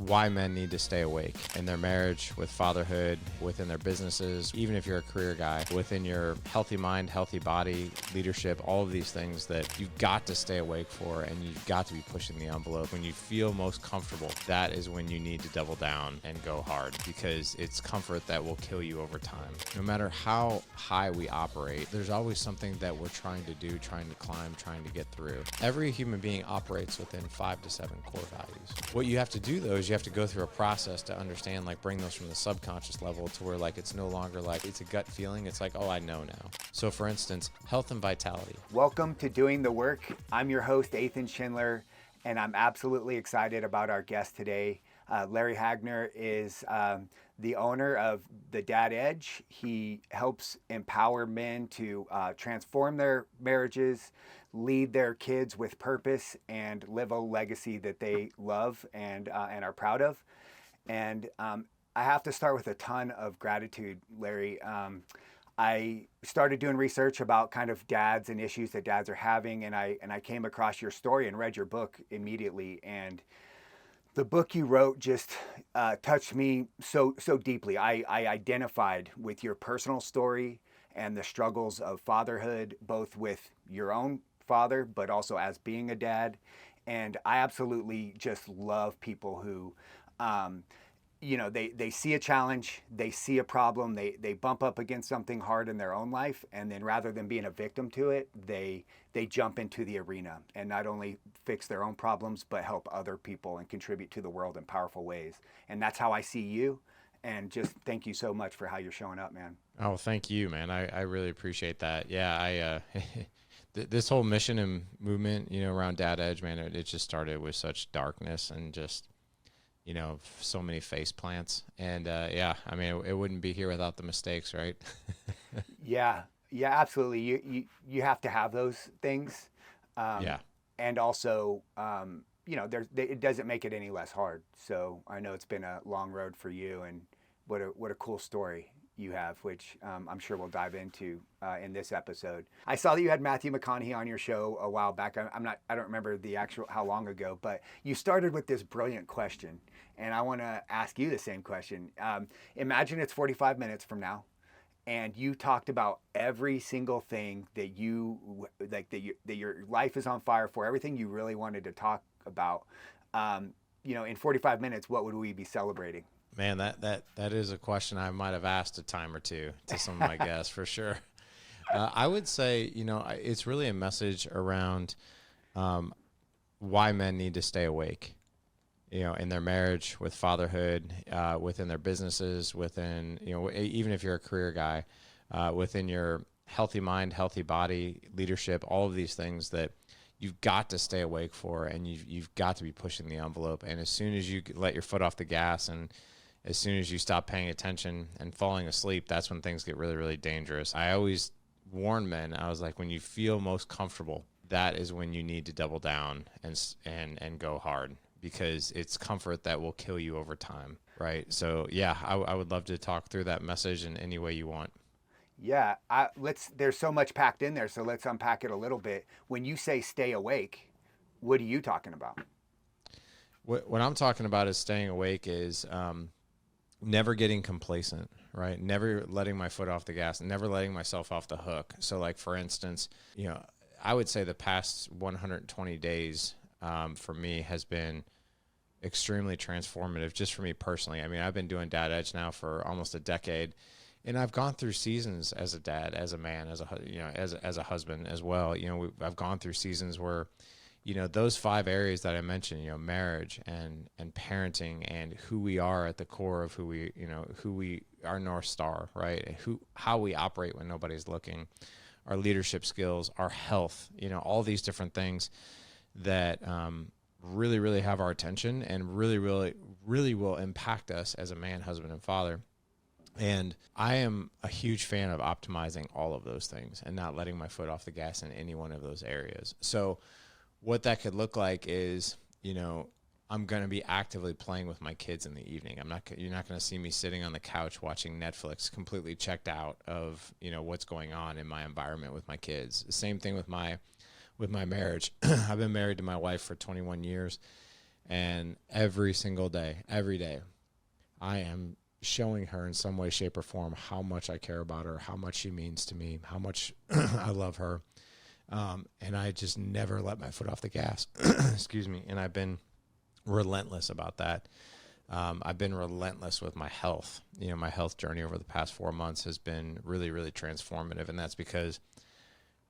why men need to stay awake in their marriage, with fatherhood, within their businesses, even if you're a career guy, within your healthy mind, healthy body, leadership, all of these things that you've got to stay awake for, and you've got to be pushing the envelope. When you feel most comfortable, that is when you need to double down and go hard, because it's comfort that will kill you over time. No matter how high we operate, there's always something that we're trying to do, trying to climb, trying to get through. Every human being operates within 5 to 7 core values. What you have to do though is you have to go through a process to understand, like bring those from the subconscious level to where like it's no longer like it's a gut feeling. It's like, oh, I know now. So for instance, health and vitality. Welcome to Doing the Work. I'm your host, Ethan Schindler, and I'm absolutely excited about our guest today. Larry Hagner is the owner of The Dad Edge. He helps empower men to transform their marriages, lead their kids with purpose, and live a legacy that they love and are proud of. And I have to start with a ton of gratitude, Larry. I started doing research about kind of dads and issues that dads are having, and I came across your story and read your book immediately. And the book you wrote just touched me so deeply. I identified with your personal story and the struggles of fatherhood, both with your own father, but also as being a dad. And I absolutely just love people who, they see a challenge, they see a problem, they bump up against something hard in their own life, and then rather than being a victim to it, they jump into the arena and not only fix their own problems, but help other people and contribute to the world in powerful ways. And that's how I see you. And just thank you so much for how you're showing up, man. Oh, thank you, man. I really appreciate that. Yeah, this whole mission and movement, around Dad Edge, man, it just started with such darkness and just, so many face plants. And it wouldn't be here without the mistakes, right? Yeah, absolutely. You have to have those things. And also, it doesn't make it any less hard. So I know it's been a long road for you, and what a cool story you have, which I'm sure we'll dive into in this episode. I saw that you had Matthew McConaughey on your show a while back. I don't remember the actual how long ago, but you started with this brilliant question, and I want to ask you the same question. Imagine it's 45 minutes from now, and you talked about every single thing that you like, that your life is on fire for, everything you really wanted to talk about. In 45 minutes, what would we be celebrating? Man, that is a question I might have asked a time or two to some of my guests for sure. I would say, it's really a message around why men need to stay awake, in their marriage, with fatherhood, within their businesses, within, even if you're a career guy, within your healthy mind, healthy body, leadership, all of these things that you've got to stay awake for, and you've got to be pushing the envelope. And as soon as you let your foot off the gas, and as soon as you stop paying attention and falling asleep, that's when things get really, really dangerous. I always warn men, I was like, when you feel most comfortable, that is when you need to double down and go hard, because it's comfort that will kill you over time, right? So yeah, I would love to talk through that message in any way you want. Yeah, there's so much packed in there, so let's unpack it a little bit. When you say stay awake, what are you talking about? What I'm talking about is staying awake is never getting complacent, right? Never letting my foot off the gas, never letting myself off the hook. So like, for instance, I would say the past 120 days for me has been extremely transformative, just for me personally. I mean, I've been doing Dad Edge now for almost a decade, and I've gone through seasons as a dad, as a man, as a husband as well. I've gone through seasons where, those 5 areas that I mentioned, marriage and parenting, and who we are at the core of who we our North Star, right? How we operate when nobody's looking, our leadership skills, our health, all these different things that really, really have our attention and really, really, really will impact us as a man, husband, and father. And I am a huge fan of optimizing all of those things and not letting my foot off the gas in any one of those areas. So what that could look like is, I'm going to be actively playing with my kids in the evening. You're not going to see me sitting on the couch watching Netflix, completely checked out of, what's going on in my environment with my kids. Same thing with my marriage. I've been married to my wife for 21 years. And every single day, every day, I am showing her in some way, shape, or form how much I care about her, how much she means to me, how much I love her. And I just never let my foot off the gas. Excuse me. And I've been relentless about that. I've been relentless with my health. You know, my health journey over the past 4 months has been really, really transformative. And that's because,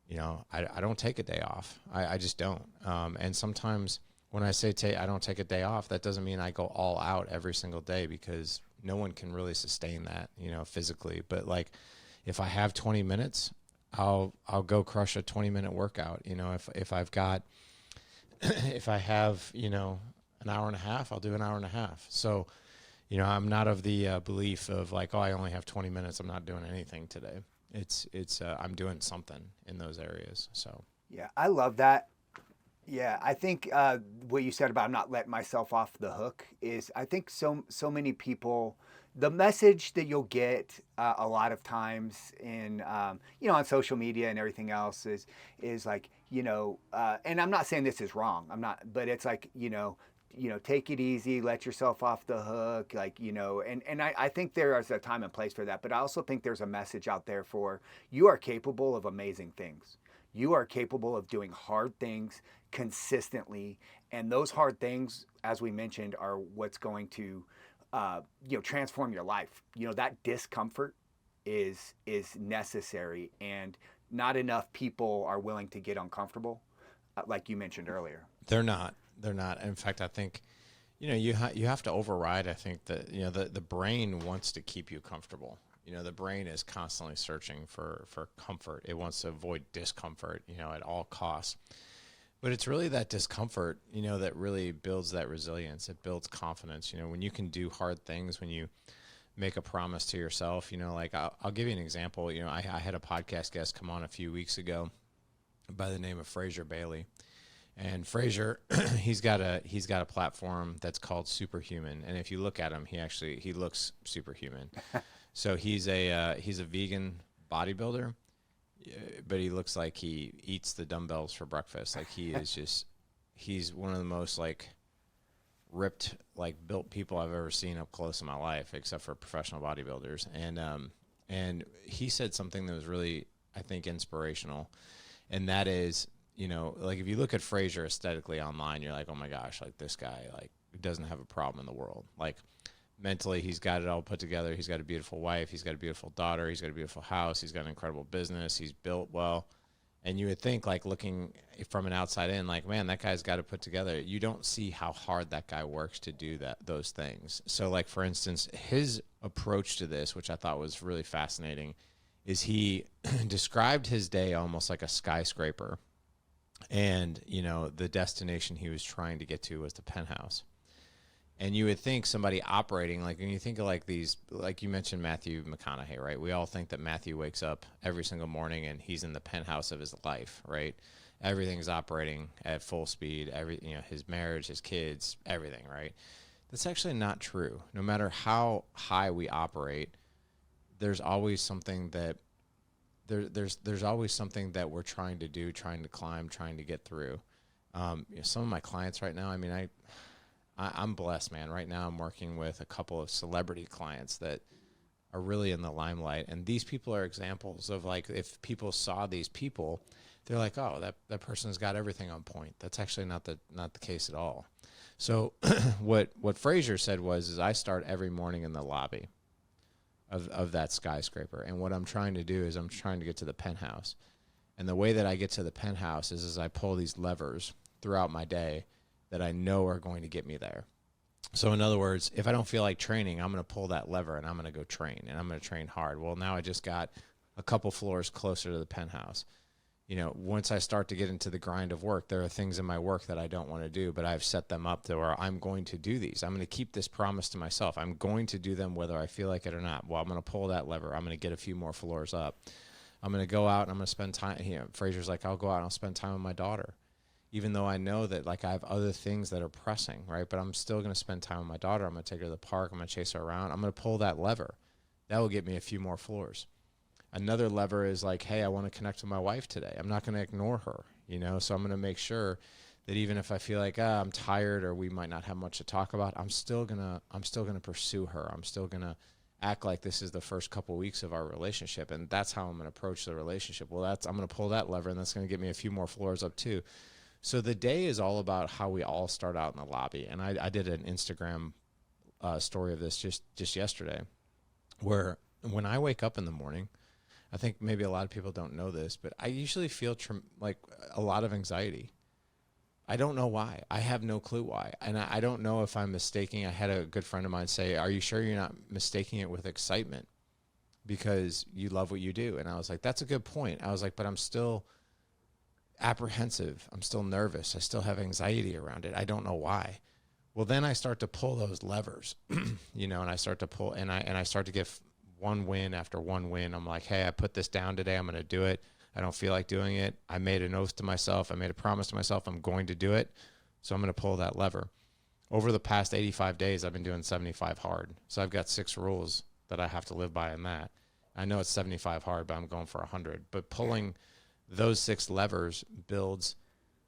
you know, I don't take a day off. I just don't. And sometimes when I say I don't take a day off, that doesn't mean I go all out every single day, because no one can really sustain that, you know, physically. But like, if I have 20 minutes, I'll go crush a 20-minute workout. You know, if I've got, if I have, you know, an hour and a half, I'll do an hour and a half. So, you know, I'm not of the belief of like, oh, I only have 20 minutes, I'm not doing anything today. It's I'm doing something in those areas. So Yeah, I love that. Yeah, I think what you said about not letting myself off the hook is, I think so many people, the message that you'll get a lot of times in you know, on social media and everything else is like, you know, and I'm not saying this is wrong. I'm not, but it's like, you know, take it easy, let yourself off the hook, like, you know, and I think there is a time and place for that, but I also think there's a message out there for, you are capable of amazing things. You are capable of doing hard things consistently, and those hard things, as we mentioned, are what's going to, you know, transform your life. You know, that discomfort is necessary, and not enough people are willing to get uncomfortable, like you mentioned earlier. they're not. They're not. In fact, I think, you know, you have to override. I think that, you know, the brain wants to keep you comfortable. You know, the brain is constantly searching for comfort. It wants to avoid discomfort, you know, at all costs. But it's really that discomfort, you know, that really builds that resilience. It builds confidence. You know, when you can do hard things, when you make a promise to yourself, you know, like I'll give you an example. You know, I had a podcast guest come on a few weeks ago by the name of Fraser Bailey. And Fraser, he's got a platform that's called Superhuman. And if you look at him, he looks superhuman. So he's a vegan bodybuilder, but he looks like he eats the dumbbells for breakfast. Like he's one of the most like ripped, like built people I've ever seen up close in my life, except for professional bodybuilders. And he said something that was really, I think, inspirational. And that is, you know, like if you look at Fraser aesthetically online, you're like, oh my gosh, like this guy, like doesn't have a problem in the world. Like mentally, he's got it all put together. He's got a beautiful wife. He's got a beautiful daughter. He's got a beautiful house. He's got an incredible business. He's built well. And you would think, like looking from an outside in, like, man, that guy's got it put together. You don't see how hard that guy works to do those things. So like, for instance, his approach to this, which I thought was really fascinating, is he described his day almost like a skyscraper. And, you know, the destination he was trying to get to was the penthouse. And you would think somebody operating, like when you think of like these, like you mentioned Matthew McConaughey, right? We all think that Matthew wakes up every single morning and he's in the penthouse of his life, right? Everything's operating at full speed, you know, his marriage, his kids, everything, right? That's actually not true. No matter how high we operate, there's always something that there's always something that we're trying to do, trying to climb, trying to get through. You know, some of my clients right now, I mean, I'm blessed, man. Right now I'm working with a couple of celebrity clients that are really in the limelight. And these people are examples of like, if people saw these people, they're like, oh, that person's got everything on point. That's actually not the case at all. So what Fraser said is I start every morning in the lobby of that skyscraper. And what I'm trying to do is I'm trying to get to the penthouse. And the way that I get to the penthouse is I pull these levers throughout my day that I know are going to get me there. So in other words, if I don't feel like training, I'm going to pull that lever and I'm going to go train, and I'm going to train hard. Well, now I just got a couple floors closer to the penthouse. You know, once I start to get into the grind of work, there are things in my work that I don't want to do, but I've set them up to where I'm going to do these. I'm going to keep this promise to myself. I'm going to do them whether I feel like it or not. Well, I'm going to pull that lever. I'm going to get a few more floors up. I'm going to go out and I'm going to spend time. You know, Fraser's like, I'll go out and I'll spend time with my daughter, even though I know that like I have other things that are pressing, right? But I'm still going to spend time with my daughter. I'm going to take her to the park. I'm going to chase her around. I'm going to pull that lever. That will get me a few more floors. Another lever is like, hey, I want to connect with my wife today. I'm not going to ignore her, you know? So I'm going to make sure that even if I feel like I'm tired or we might not have much to talk about, I'm still gonna pursue her. I'm still gonna act like this is the first couple weeks of our relationship, and that's how I'm gonna approach the relationship. Well, I'm gonna pull that lever, and that's gonna get me a few more floors up too. So the day is all about how we all start out in the lobby. And I did an Instagram story of this just yesterday, where when I wake up in the morning, I think maybe a lot of people don't know this, but I usually feel like a lot of anxiety. I don't know why. I have no clue why. And I don't know if I'm mistaking. I had a good friend of mine say, are you sure you're not mistaking it with excitement because you love what you do? And I was like, that's a good point. I was like, but I'm still apprehensive. I'm still nervous. I still have anxiety around it. I don't know why. Well, then I start to pull those levers, and I start to pull, and I start to get one win after one win. I'm like, hey, I put this down today. I'm going to do it. I don't feel like doing it. I made an oath to myself. I made a promise to myself. I'm going to do it. So I'm going to pull that lever. Over the past 85 days, I've been doing 75 hard. So I've got 6 rules that I have to live by in that. I know it's 75 hard, but I'm going for 100. But pulling those 6 levers builds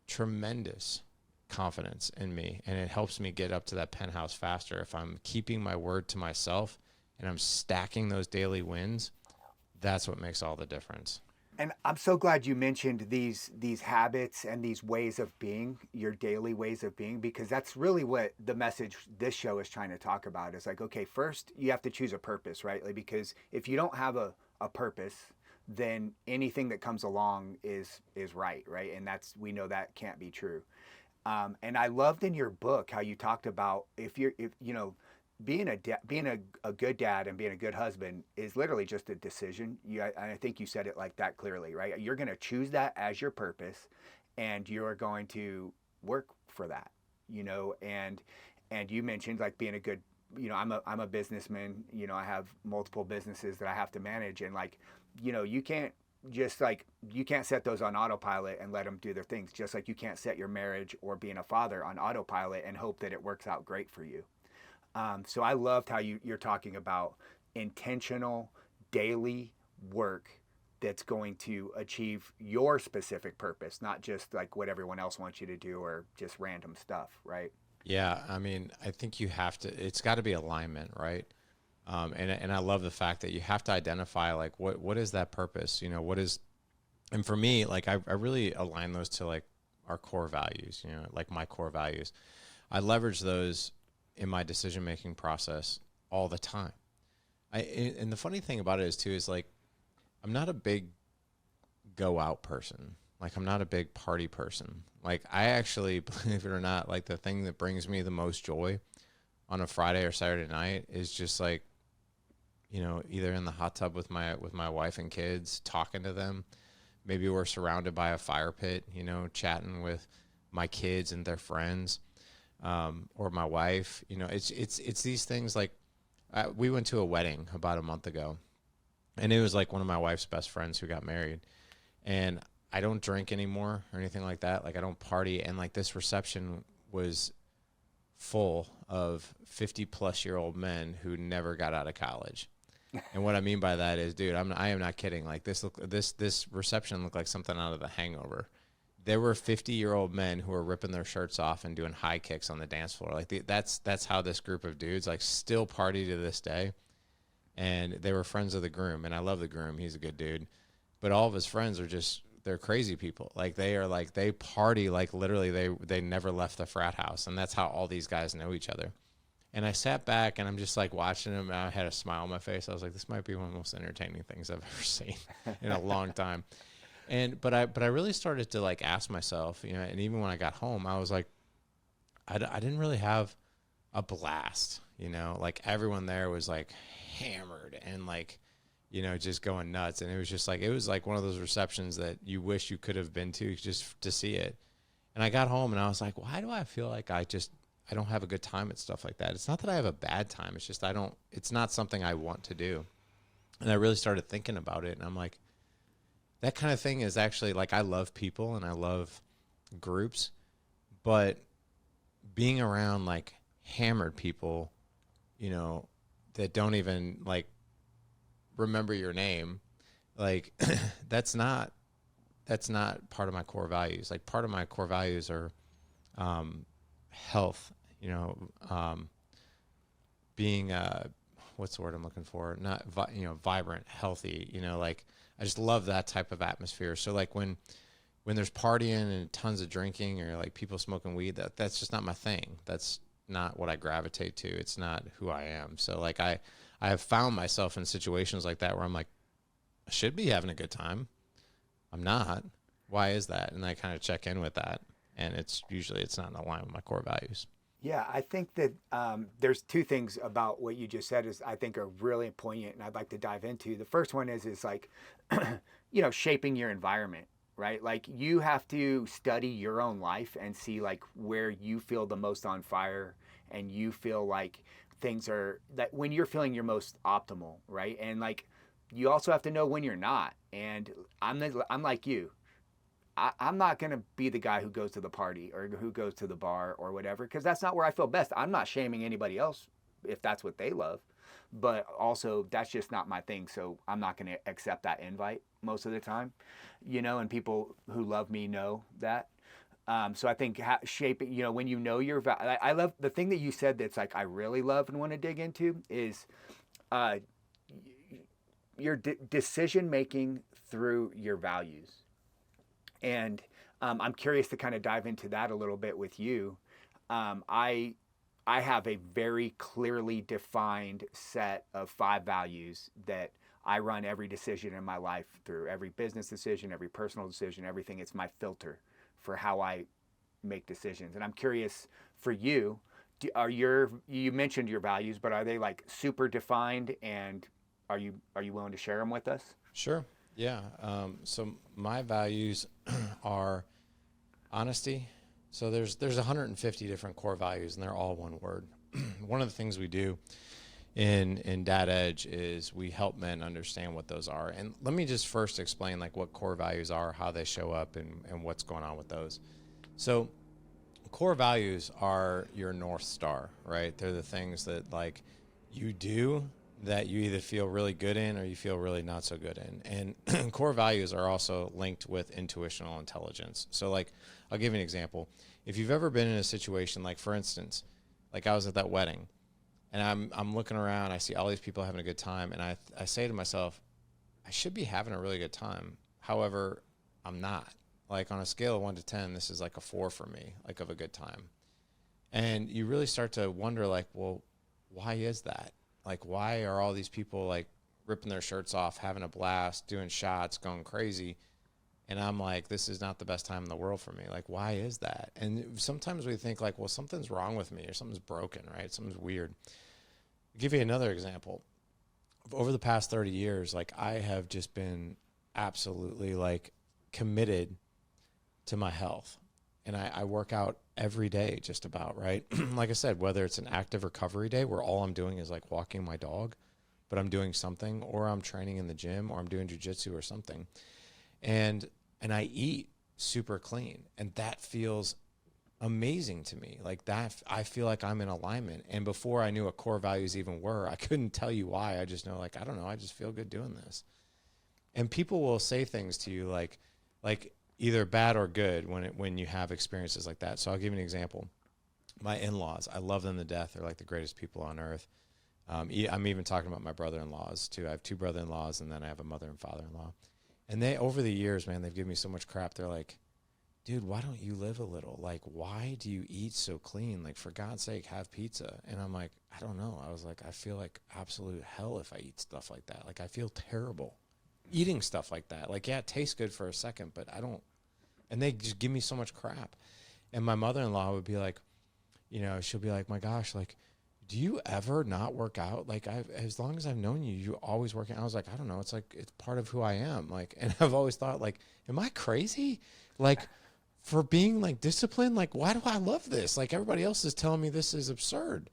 tremendous confidence in me, and it helps me get up to that penthouse faster. If I'm keeping my word to myself and I'm stacking those daily wins, that's what makes all the difference. And I'm so glad you mentioned these habits and these ways of being, your daily ways of being, because that's really what the message this show is trying to talk about. Is like, okay, first you have to choose a purpose, right? Like, because if you don't have a purpose, then anything that comes along is right? And we know that can't be true. And I loved in your book how you talked about if being a good dad and being a good husband is literally just a decision. I think you said it like that clearly, right? You're going to choose that as your purpose, and you're going to work for that, and you mentioned like being a good, I'm a businessman, I have multiple businesses that I have to manage, and like, you can't set those on autopilot and let them do their things, just like you can't set your marriage or being a father on autopilot and hope that it works out great for you. So I loved how you're talking about intentional daily work that's going to achieve your specific purpose, not just like what everyone else wants you to do or just random stuff, right? Yeah, I mean, I think it's got to be alignment, right? And I love the fact that you have to identify like what is that purpose, and for me, like I really align those to like our core values, like my core values. I leverage those in my decision-making process all the time. And the funny thing about it is like, I'm not a big go out person. Like I'm not a big party person. Like I actually, believe it or not, like the thing that brings me the most joy on a Friday or Saturday night is just like, either in the hot tub with my wife and kids, talking to them. Maybe we're surrounded by a fire pit, chatting with my kids and their friends. Or my wife, it's these things like we went to a wedding about a month ago, and it was like one of my wife's best friends who got married, and I don't drink anymore or anything like that. Like I don't party. And like this reception was full of 50-plus-year-old men who never got out of college. And what I mean by that is, dude, I am not kidding. Like this reception looked like something out of The Hangover. There were 50-year-old men who were ripping their shirts off and doing high kicks on the dance floor. Like that's how this group of dudes like still party to this day. And they were friends of the groom, and I love the groom. He's a good dude. But all of his friends are they're crazy people. Like they party like literally they never left the frat house, and that's how all these guys know each other. And I sat back and I'm just like watching them, and I had a smile on my face. I was like, this might be one of the most entertaining things I've ever seen in a long time. But I really started to like ask myself, and even when I got home, I was like, I didn't really have a blast, like everyone there was like hammered and like, just going nuts. And it was like one of those receptions that you wish you could have been to just to see it. And I got home and I was like, why do I feel like I don't have a good time at stuff like that? It's not that I have a bad time. It's just it's not something I want to do. And I really started thinking about it, and I'm like, that kind of thing is actually like, I love people and I love groups, but being around like hammered people, that don't even like remember your name, like that's not part of my core values. Like part of my core values are health, being, what's the word I'm looking for? Not, vibrant, healthy, like I just love that type of atmosphere. So like when there's partying and tons of drinking or like people smoking weed, that's just not my thing. That's not what I gravitate to. It's not who I am. So like I have found myself in situations like that where I'm like, I should be having a good time. I'm not. Why is that? And I kind of check in with that. And it's not in line with my core values. Yeah, I think that there's two things about what you just said is I think are really poignant, and I'd like to dive into. The first one is like, shaping your environment, right? Like you have to study your own life and see like where you feel the most on fire, and you feel like things are that when you're feeling your most optimal, right? And like you also have to know when you're not. And I'm like you. I'm not going to be the guy who goes to the party or who goes to the bar or whatever, because that's not where I feel best. I'm not shaming anybody else if that's what they love, but also that's just not my thing. So I'm not going to accept that invite most of the time, and people who love me know that. So I think shaping, when you know your value, I love the thing that you said that's like I really love and want to dig into is your decision making through your values. And I'm curious to kind of dive into that a little bit with you. I have a very clearly defined set of 5 values that I run every decision in my life through, every business decision, every personal decision, everything. It's my filter for how I make decisions. And I'm curious for you, you mentioned your values, but are they like super defined, and are you willing to share them with us? Sure. Yeah. So my values are honesty. So there's 150 different core values, and they're all one word. One of the things we do in Dad Edge is we help men understand what those are. And let me just first explain like what core values are, how they show up, and what's going on with those. So core values are your North Star, right? They're the things that like you do that you either feel really good in or you feel really not so good in. And core values are also linked with intuitional intelligence. So like, I'll give you an example. If you've ever been in a situation, like for instance, like I was at that wedding and I'm looking around, I see all these people having a good time. And I say to myself, I should be having a really good time. However, I'm not. Like on a scale of 1 to 10, this is like a 4 for me, like of a good time. And you really start to wonder like, well, why is that? Like, why are all these people like ripping their shirts off, having a blast, doing shots, going crazy? And I'm like, this is not the best time in the world for me. Like, why is that? And sometimes we think like, well, something's wrong with me or something's broken, right? Something's weird. I'll give you another example. Over the past 30 years, like I have just been absolutely like committed to my health. And I work out every day just about, right? Like I said, whether it's an active recovery day where all I'm doing is like walking my dog, but I'm doing something, or I'm training in the gym, or I'm doing jujitsu or something. And I eat super clean, and that feels amazing to me. Like that, I feel like I'm in alignment. And before I knew what core values even were, I couldn't tell you why. I just know, like, I don't know, I just feel good doing this. And people will say things to you like either bad or good when you have experiences like that. So I'll give you an example. My in-laws, I love them to death. They're like the greatest people on earth. I'm even talking about my brother-in-laws too. I have 2 brother-in-laws, and then I have a mother and father-in-law. And they, over the years, man, they've given me so much crap. They're like, dude, why don't you live a little? Like, why do you eat so clean? Like, for God's sake, have pizza. And I'm like, I don't know. I was like, I feel like absolute hell if I eat stuff like that. Like, I feel terrible eating stuff like that. Like, yeah, it tastes good for a second, but I don't. And they just give me so much crap. And my mother-in-law would be like, she'll be like, my gosh, like, do you ever not work out? Like, as long as I've known you, you always work out. I was like, I don't know. It's like, it's part of who I am. Like, and I've always thought, like, am I crazy? Like, for being like disciplined, like, why do I love this? Like, everybody else is telling me this is absurd.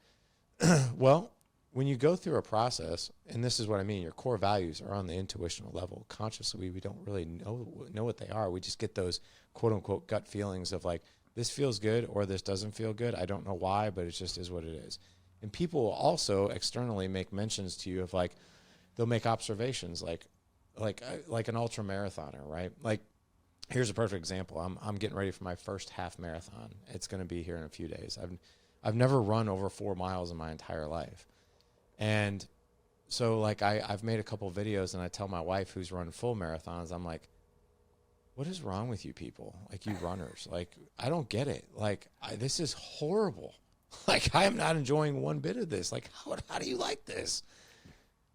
Well, when you go through a process, and this is what I mean, your core values are on the intuitional level. Consciously, we don't really know what they are. We just get those quote unquote gut feelings of like, this feels good or this doesn't feel good. I don't know why, but it just is what it is. And people will also externally make mentions to you of like, they'll make observations like an ultra marathoner, right? Like Here's a perfect example. I'm getting ready for my first half marathon. It's going to be here in a few days. I've never run over 4 miles in my entire life. And so like I've made a couple videos, and I tell my wife, who's run full marathons, I'm like, what is wrong with you people? Like, you runners, like, I don't get it. Like, this is horrible. Like, I am not enjoying one bit of this. Like, how do you like this?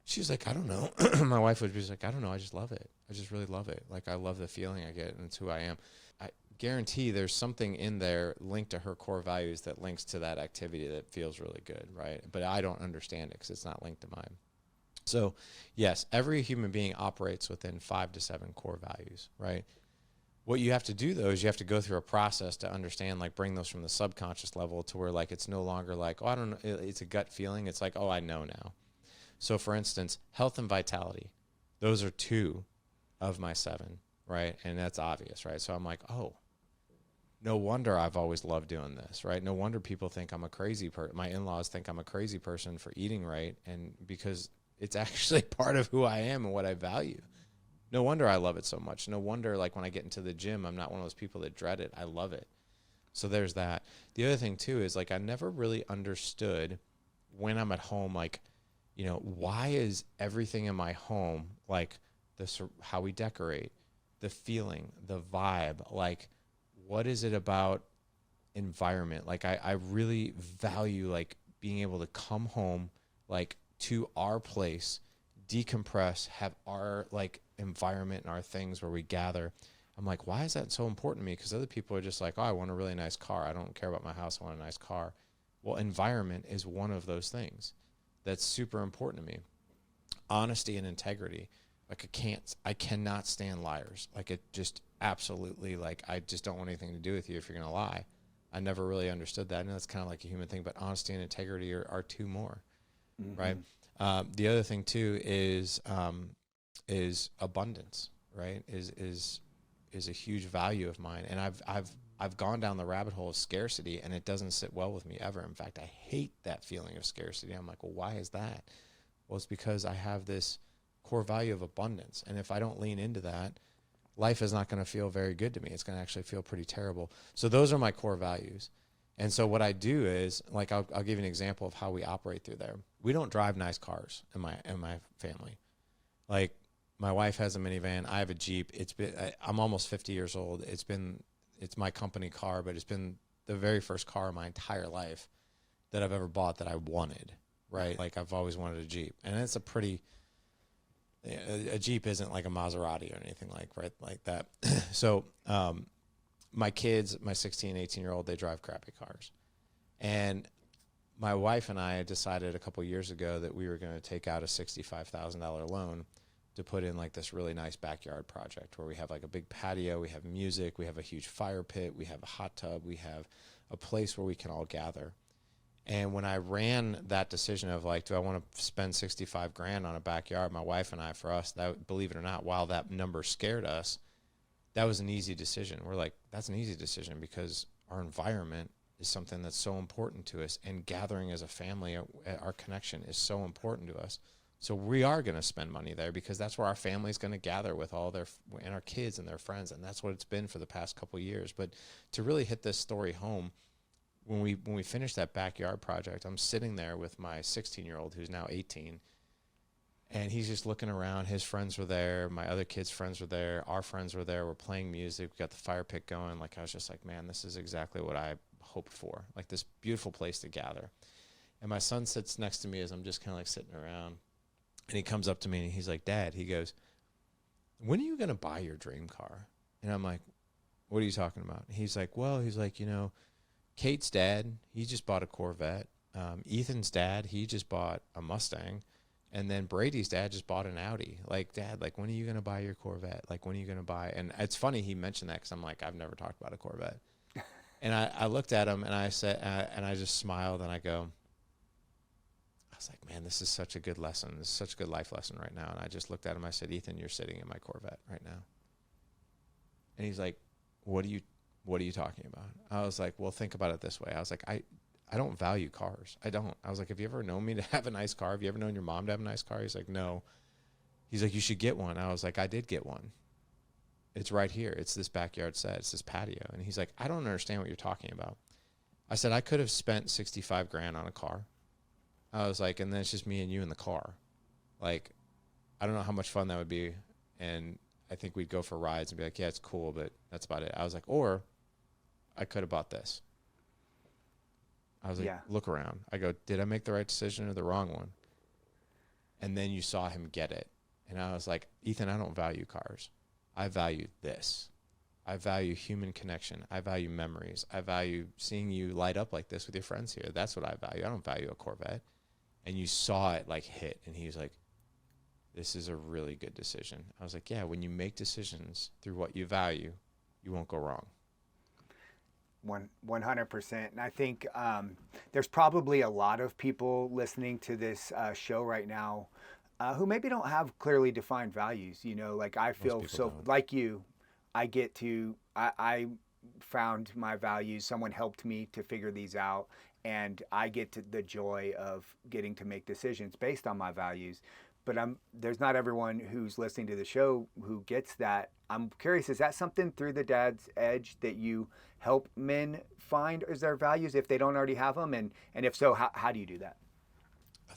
She's like, I don't know. My wife would be like, I don't know. I just love it. I just really love it. Like, I love the feeling I get, and it's who I am. I guarantee there's something in there linked to her core values that links to that activity that feels really good, right? But I don't understand it because it's not linked to mine. So, yes, every human being operates within 5 to 7 core values, right? What you have to do, though, is you have to go through a process to understand, like, bring those from the subconscious level to where, like, it's no longer like, oh, I don't know, it's a gut feeling. It's like, oh, I know now. So, for instance, health and vitality, those are 2 of my 7, right? And that's obvious, right? So I'm like, oh, no wonder I've always loved doing this, right? No wonder people think I'm a crazy person. My in-laws think I'm a crazy person for eating right, and because it's actually part of who I am and what I value. No wonder I love it so much. No wonder, like, when I get into the gym, I'm not one of those people that dread it. I love it. So there's that. The other thing, too, is, like, I never really understood when I'm at home, like, you know, why is everything in my home, like, this, how we decorate, the feeling, the vibe, like, what is it about environment? Like, I really value, like, being able to come home, like, to our place, decompress, have our, like, environment and our things where we gather. I'm like, why is that so important to me? Because other people are just like, oh, I want a really nice car. I don't care about my house. I want a nice car. Well, environment is one of those things that's super important to me. Honesty and integrity. Like, I cannot stand liars. Like, it just absolutely, like, I just don't want anything to do with you if you're going to lie. I never really understood that. And that's kind of like a human thing, but honesty and integrity are 2 more, right? The other thing too is abundance, right? Is a huge value of mine. And I've gone down the rabbit hole of scarcity, and it doesn't sit well with me ever. In fact, I hate that feeling of scarcity. I'm like, well, why is that? Well, it's because I have this core value of abundance. And if I don't lean into that, life is not going to feel very good to me. It's going to actually feel pretty terrible. So those are my core values. And so what I do is, like, I'll give you an example of how we operate through there. We don't drive nice cars in my family. Like, my wife has a minivan. I have a Jeep. I'm almost 50 years old. It's my company car, but it's been the very first car in my entire life that I've ever bought that I wanted, right? Like, I've always wanted a Jeep. And it's a Jeep isn't like a Maserati or anything like that. So, my kids, my 16, 18-year-old, they drive crappy cars. And my wife and I decided a couple years ago that we were going to take out a $65,000 loan to put in, like, this really nice backyard project where we have, like, a big patio, we have music, we have a huge fire pit, we have a hot tub, we have a place where we can all gather. And when I ran that decision of, like, do I want to spend 65 grand on a backyard, my wife and I, for us, that, believe it or not, while that number scared us, that was an easy decision. We're like, that's an easy decision because our environment is something that's so important to us, and gathering as a family, our connection is so important to us. So we are going to spend money there because that's where our family is going to gather with all and our kids and their friends, and that's what it's been for the past couple of years. But to really hit this story home, when we finished that backyard project, I'm sitting there with my 16-year-old who's now 18, and he's just looking around. His friends were there. My other kids' friends were there. Our friends were there. We're playing music. We got the fire pit going. Like, I was just like, man, this is exactly what I hoped for, like, this beautiful place to gather. And my son sits next to me as I'm just kind of, like, sitting around, and he comes up to me and he's like, Dad, he goes, when are you going to buy your dream car? And I'm like, what are you talking about? He's like, you know, Kate's dad, he just bought a Corvette. Ethan's dad, he just bought a Mustang. And then Brady's dad just bought an Audi. Like, Dad, like, when are you going to buy your Corvette? Like, when are you going to buy? And it's funny he mentioned that because I'm like, I've never talked about a Corvette. And I looked at him and I said, and I just smiled and I was like, man, this is such a good lesson. This is such a good life lesson right now. And I just looked at him. I said, Ethan, you're sitting in my Corvette right now. And he's like, what are you talking about? I was like, well, think about it this way. I was like, I don't value cars. I don't. I was like, have you ever known me to have a nice car? Have you ever known your mom to have a nice car? He's like, no. He's like, you should get one. I was like, I did get one. It's right here. It's this backyard set. It's this patio. And he's like, I don't understand what you're talking about. I said, I could have spent 65 grand on a car. I was like, and then it's just me and you in the car. Like, I don't know how much fun that would be. And I think we'd go for rides and be like, yeah, it's cool, but that's about it. I was like, or I could have bought this. I was like, look around. I go, did I make the right decision or the wrong one? And then you saw him get it. And I was like, Ethan, I don't value cars. I value this. I value human connection. I value memories. I value seeing you light up like this with your friends here. That's what I value. I don't value a Corvette. And you saw it like hit. And he was like, this is a really good decision. I was like, yeah, when you make decisions through what you value, you won't go wrong. 100%. And I think there's probably a lot of people listening to this show right now who maybe don't have clearly defined values. You know, like I feel so don't. Like you, I found my values. Someone helped me to figure these out. And I get to the joy of getting to make decisions based on my values. But there's not everyone who's listening to the show who gets that. I'm curious, is that something through the Dad's Edge that you help men find as their values if they don't already have them? And if so, how do you do that?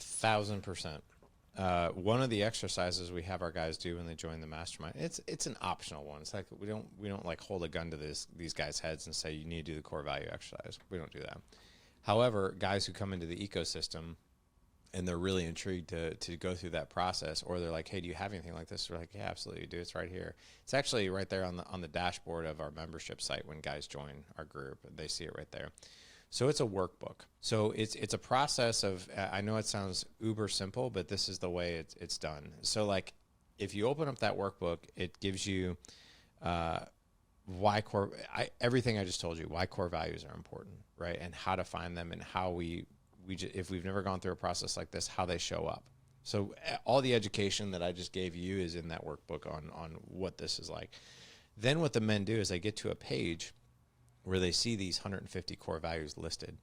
1,000%. One of the exercises we have our guys do when they join the mastermind, it's an optional one. It's like we don't like hold a gun to these guys' heads and say you need to do the core value exercise. We don't do that. However, guys who come into the ecosystem and they're really intrigued to go through that process, or they're like, hey, do you have anything like this? We're like, yeah, absolutely, dude. It's right here. It's actually right there on the dashboard of our membership site when guys join our group. They see it right there. So it's a workbook. So it's a process of, I know it sounds uber simple, but this is the way it's done. So like if you open up that workbook, it gives you everything I just told you, why core values are important, right? And how to find them and how if we've never gone through a process like this, how they show up. So all the education that I just gave you is in that workbook on what this is like. Then what the men do is they get to a page where they see these 150 core values listed,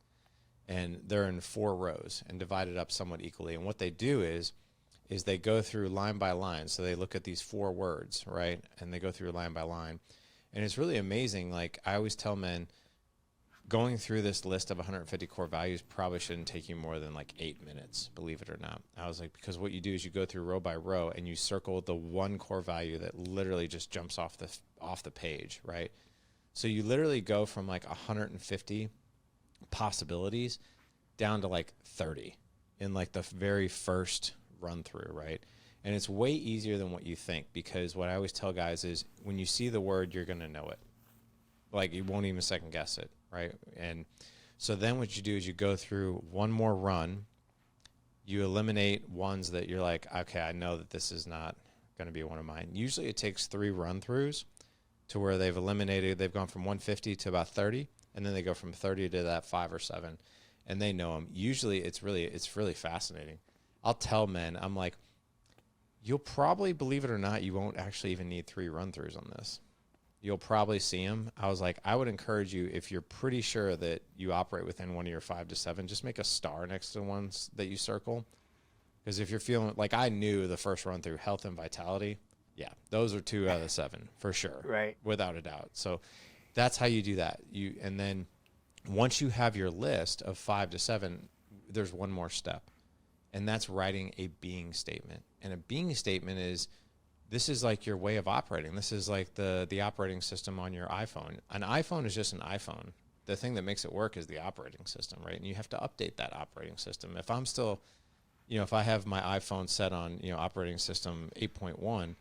and they're in 4 rows and divided up somewhat equally. And what they do is they go through line by line. So they look at these 4 words, right? And they go through line by line. And it's really amazing. Like I always tell men, going through this list of 150 core values probably shouldn't take you more than like 8 minutes, believe it or not. I was like, because what you do is you go through row by row and you circle the one core value that literally just jumps off the page, right? So you literally go from like 150 possibilities down to like 30 in like the very first run through, right? And it's way easier than what you think, because what I always tell guys is when you see the word, you're going to know it. Like you won't even second guess it, right? And so then what you do is you go through one more run. You eliminate ones that you're like, okay, I know that this is not going to be one of mine. Usually it takes 3 run throughs to where they've gone from 150 to about 30, and then they go from 30 to that 5 or 7, and they know them. Usually it's really fascinating. I'll tell men, I'm like, you'll probably, believe it or not, you won't actually even need 3 run-throughs on this. You'll probably see them. I was like, I would encourage you, if you're pretty sure that you operate within one of your 5 to 7, just make a star next to the ones that you circle. Because if you're feeling, like I knew the first run through, health and vitality, yeah, those are 2 out of the 7 for sure. Right. Without a doubt. So that's how you do that. And then once you have your list of 5 to 7, there's one more step. And that's writing a being statement. And a being statement this is like your way of operating. This is like the operating system on your iPhone. An iPhone is just an iPhone. The thing that makes it work is the operating system, right? And you have to update that operating system. If I'm still, if I have my iPhone set on, operating system 8.1,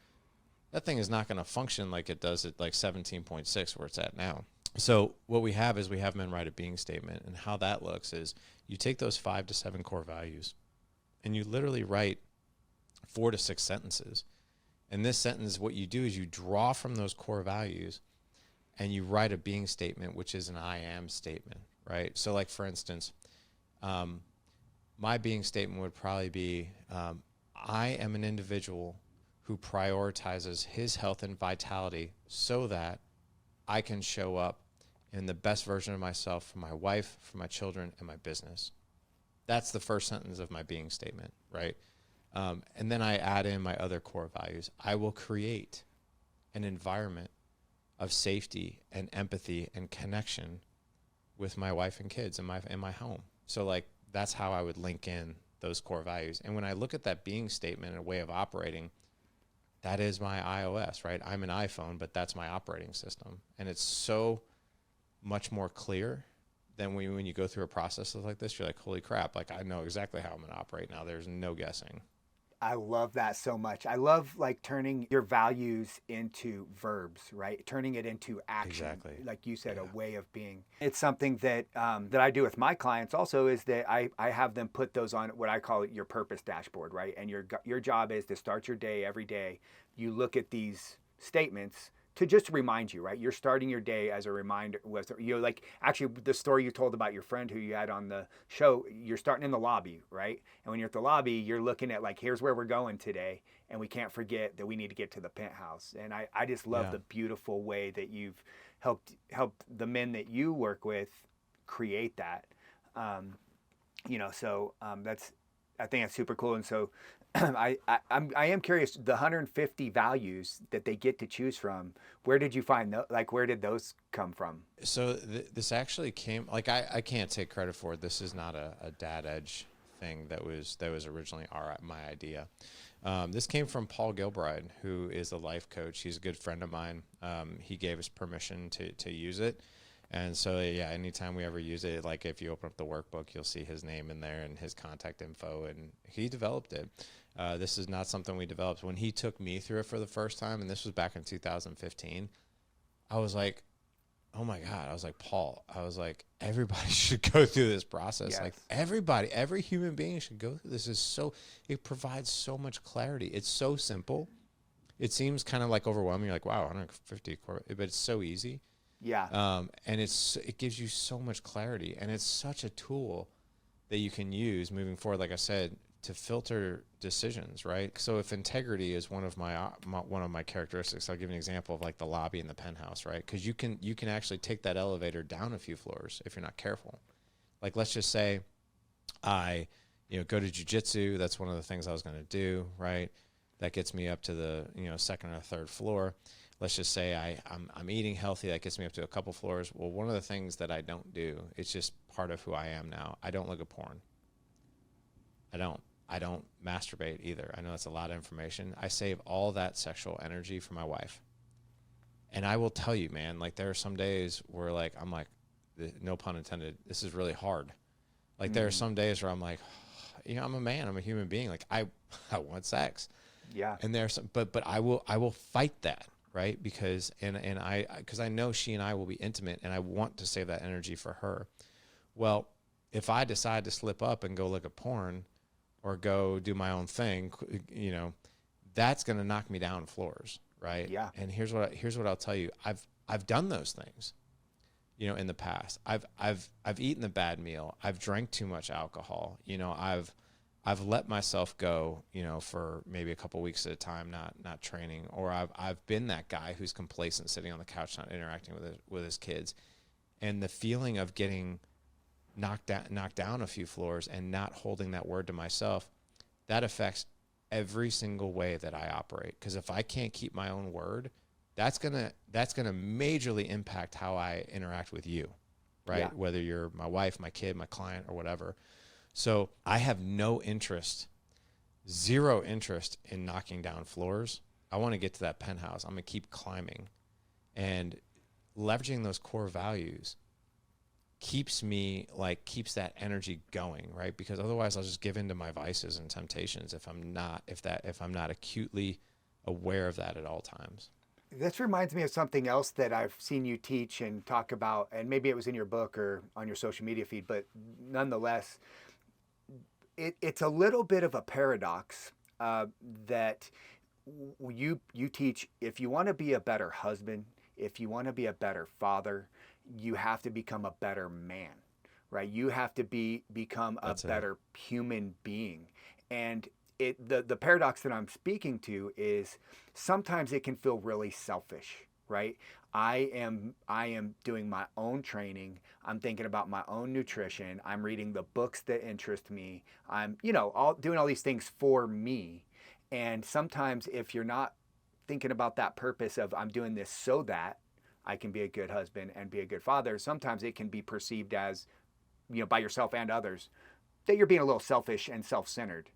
that thing is not going to function like it does at like 17.6 where it's at now. So what we have is we have men write a being statement. And how that looks is you take those 5 to 7 core values and you literally write 4 to 6 sentences. And this sentence, what you do is you draw from those core values and you write a being statement, which is an I am statement, right? So like, for instance, my being statement would probably be, I am an individual who prioritizes his health and vitality so that I can show up in the best version of myself for my wife, for my children, and my business. That's the first sentence of my being statement, right? And then I add in my other core values. I will create an environment of safety and empathy and connection with my wife and kids in my home. So like, that's how I would link in those core values. And when I look at that being statement and a way of operating, that is my iOS, right? I'm an iPhone, but that's my operating system. And it's so much more clear than when you go through a process like this. You're like, holy crap, like I know exactly how I'm going to operate now. There's no guessing. I love that so much. I love like turning your values into verbs, right? Turning it into action. Exactly. Like you said, a way of being. It's something that that I do with my clients also, is that I have them put those on what I call your purpose dashboard, right? And your job is to start your day every day. You look at these statements to just remind you, right? You're starting your day as a reminder. You're like, actually, the story you told about your friend who you had on the show, you're starting in the lobby, right? And when you're at the lobby, you're looking at like, here's where we're going today. And we can't forget that we need to get to the penthouse. And I just love the beautiful way that you've helped the men that you work with create that. That's, I think that's super cool. And so I am curious, the 150 values that they get to choose from, where did you find those? Like, where did those come from? So this actually came, like, I can't take credit for it. This is not a Dad Edge thing that was originally my idea. This came from Paul Gilbride, who is a life coach. He's a good friend of mine. He gave us permission to use it. And so, yeah, anytime we ever use it, like if you open up the workbook, you'll see his name in there and his contact info, and he developed it. This is not something we developed. When he took me through it for the first time, and this was back in 2015, I was like, oh my God. I was like, Paul, I was like, everybody should go through this process. Yes. Like every human being should go through this. It provides so much clarity. It's so simple. It seems kind of like overwhelming. You're like, wow, 150, but it's so easy. Yeah. And it gives you so much clarity, and it's such a tool that you can use moving forward, like I said, to filter decisions, right? So if integrity is one of my characteristics, I'll give you an example of like the lobby and the penthouse, right? Because you can actually take that elevator down a few floors if you're not careful. Like, let's just say I go to jiu-jitsu. That's one of the things I was going to do, right? That gets me up to the second or third floor. Let's just say I'm eating healthy. That gets me up to a couple floors. Well, one of the things that I don't do, it's just part of who I am now. I don't look at porn. I don't masturbate either. I know that's a lot of information. I save all that sexual energy for my wife. And I will tell you, man, like there are some days where like, I'm like, no pun intended, this is really hard. Like there are some days where I'm like, I'm a man, I'm a human being. Like I want sex. Yeah. And there's some, but I will fight that. Right. Because I know she and I will be intimate, and I want to save that energy for her. Well, if I decide to slip up and go look at porn or go do my own thing, that's going to knock me down floors. Right. Yeah. And here's what I'll tell you. I've done those things, in the past. I've eaten a bad meal. I've drank too much alcohol. I've let myself go, for maybe a couple weeks at a time, not training, or I've been that guy who's complacent, sitting on the couch, not interacting with his kids, and the feeling of getting knocked down a few floors and not holding that word to myself, that affects every single way that I operate. Because if I can't keep my own word, that's gonna majorly impact how I interact with you, right? Yeah. Whether you're my wife, my kid, my client, or whatever. So I have zero interest in knocking down floors. I want to get to that penthouse. I'm going to keep climbing. And leveraging those core values keeps that energy going, right? Because otherwise I'll just give in to my vices and temptations if I'm not acutely aware of that at all times. This reminds me of something else that I've seen you teach and talk about, and maybe it was in your book or on your social media feed, but nonetheless, it's a little bit of a paradox that you teach. If you want to be a better husband, if you want to be a better father, you have to become a better man, right? You have to become a better human being. And the paradox that I'm speaking to is sometimes it can feel really selfish, right? I am doing my own training. I'm thinking about my own nutrition. I'm reading the books that interest me. I'm, doing all these things for me. And sometimes if you're not thinking about that purpose of I'm doing this so that, I can be a good husband and be a good father, sometimes it can be perceived as, by yourself and others, that you're being a little selfish and self-centered.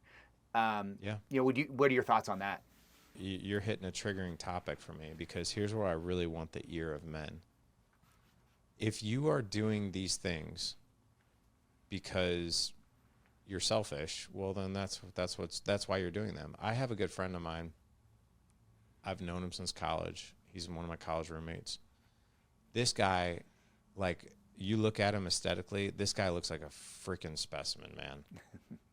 Yeah. What are your thoughts on that? You're hitting a triggering topic for me, because here's where I really want the ear of men. If you are doing these things because you're selfish, well, then that's why you're doing them. I have a good friend of mine. I've known him since college. He's one of my college roommates. This guy, like, you look at him aesthetically, this guy looks like a freaking specimen, man.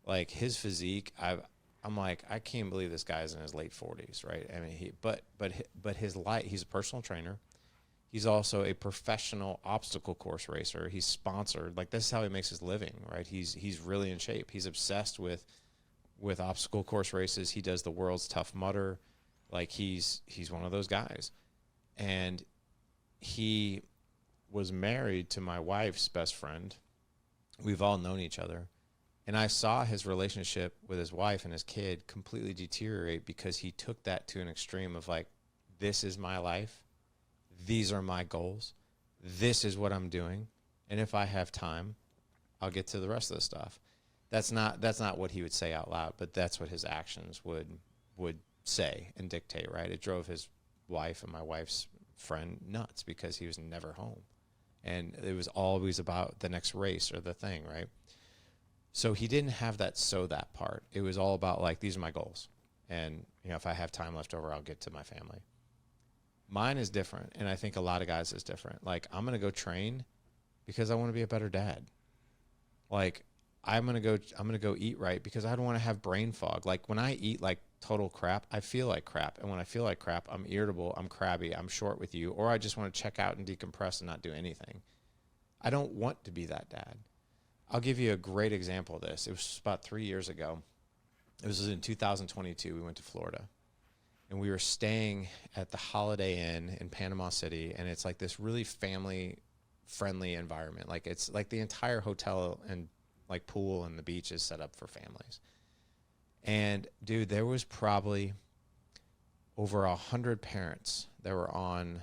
Like, his physique, I'm like, I can't believe this guy's in his late 40s, right? I mean, but his life, he's a personal trainer. He's also a professional obstacle course racer. He's sponsored. Like, this is how he makes his living, right? He's really in shape. He's obsessed with obstacle course races. He does the world's Tough Mudder. Like, he's one of those guys. And he was married to my wife's best friend. We've all known each other. And I saw his relationship with his wife and his kid completely deteriorate, because he took that to an extreme of, like, this is my life. These are my goals. This is what I'm doing. And if I have time, I'll get to the rest of the stuff. That's not what he would say out loud, but that's what his actions would say and dictate, right? It drove his wife and my wife's friend nuts, because he was never home. And it was always about the next race or the thing, right? So he didn't have that part. It was all about, like, these are my goals. And, if I have time left over, I'll get to my family. Mine is different, and I think a lot of guys is different. Like, I'm going to go train because I want to be a better dad. Like, I'm going to go eat right because I don't want to have brain fog. Like, when I eat like total crap, I feel like crap. And when I feel like crap, I'm irritable, I'm crabby, I'm short with you, or I just want to check out and decompress and not do anything. I don't want to be that dad. I'll give you a great example of this. It was about 3 years ago. It was in 2022. We went to Florida. And we were staying at the Holiday Inn in Panama City, and it's like this really family-friendly environment. Like, it's like the entire hotel and like pool and the beach is set up for families. And dude, there was probably over 100 parents that were on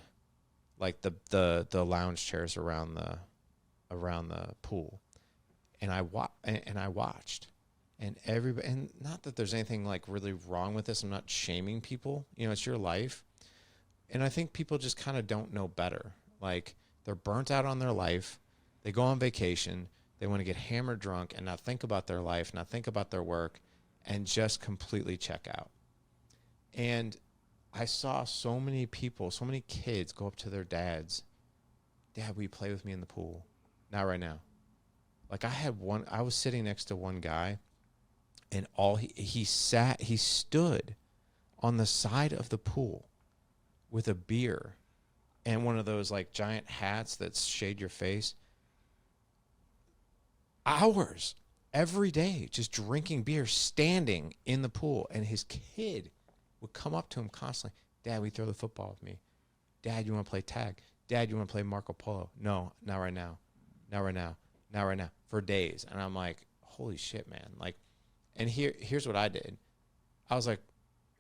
like the lounge chairs around the pool, and I watched. And everybody, and not that there's anything like really wrong with this. I'm not shaming people. It's your life. And I think people just kind of don't know better. Like, they're burnt out on their life. They go on vacation. They want to get hammered drunk and not think about their life, not think about their work, and just completely check out. And I saw so many people, so many kids go up to their dads. Dad, will you play with me in the pool? Not right now. Like, I was sitting next to one guy, and he stood on the side of the pool with a beer and one of those like giant hats that shade your face. Hours every day, just drinking beer, standing in the pool. And his kid would come up to him constantly. Dad, will you throw the football with me? Dad, you want to play tag? Dad, you want to play Marco Polo? No, not right now. Not right now. Not right now. For days. And I'm like, holy shit, man. Like, and here's what I did. I was like,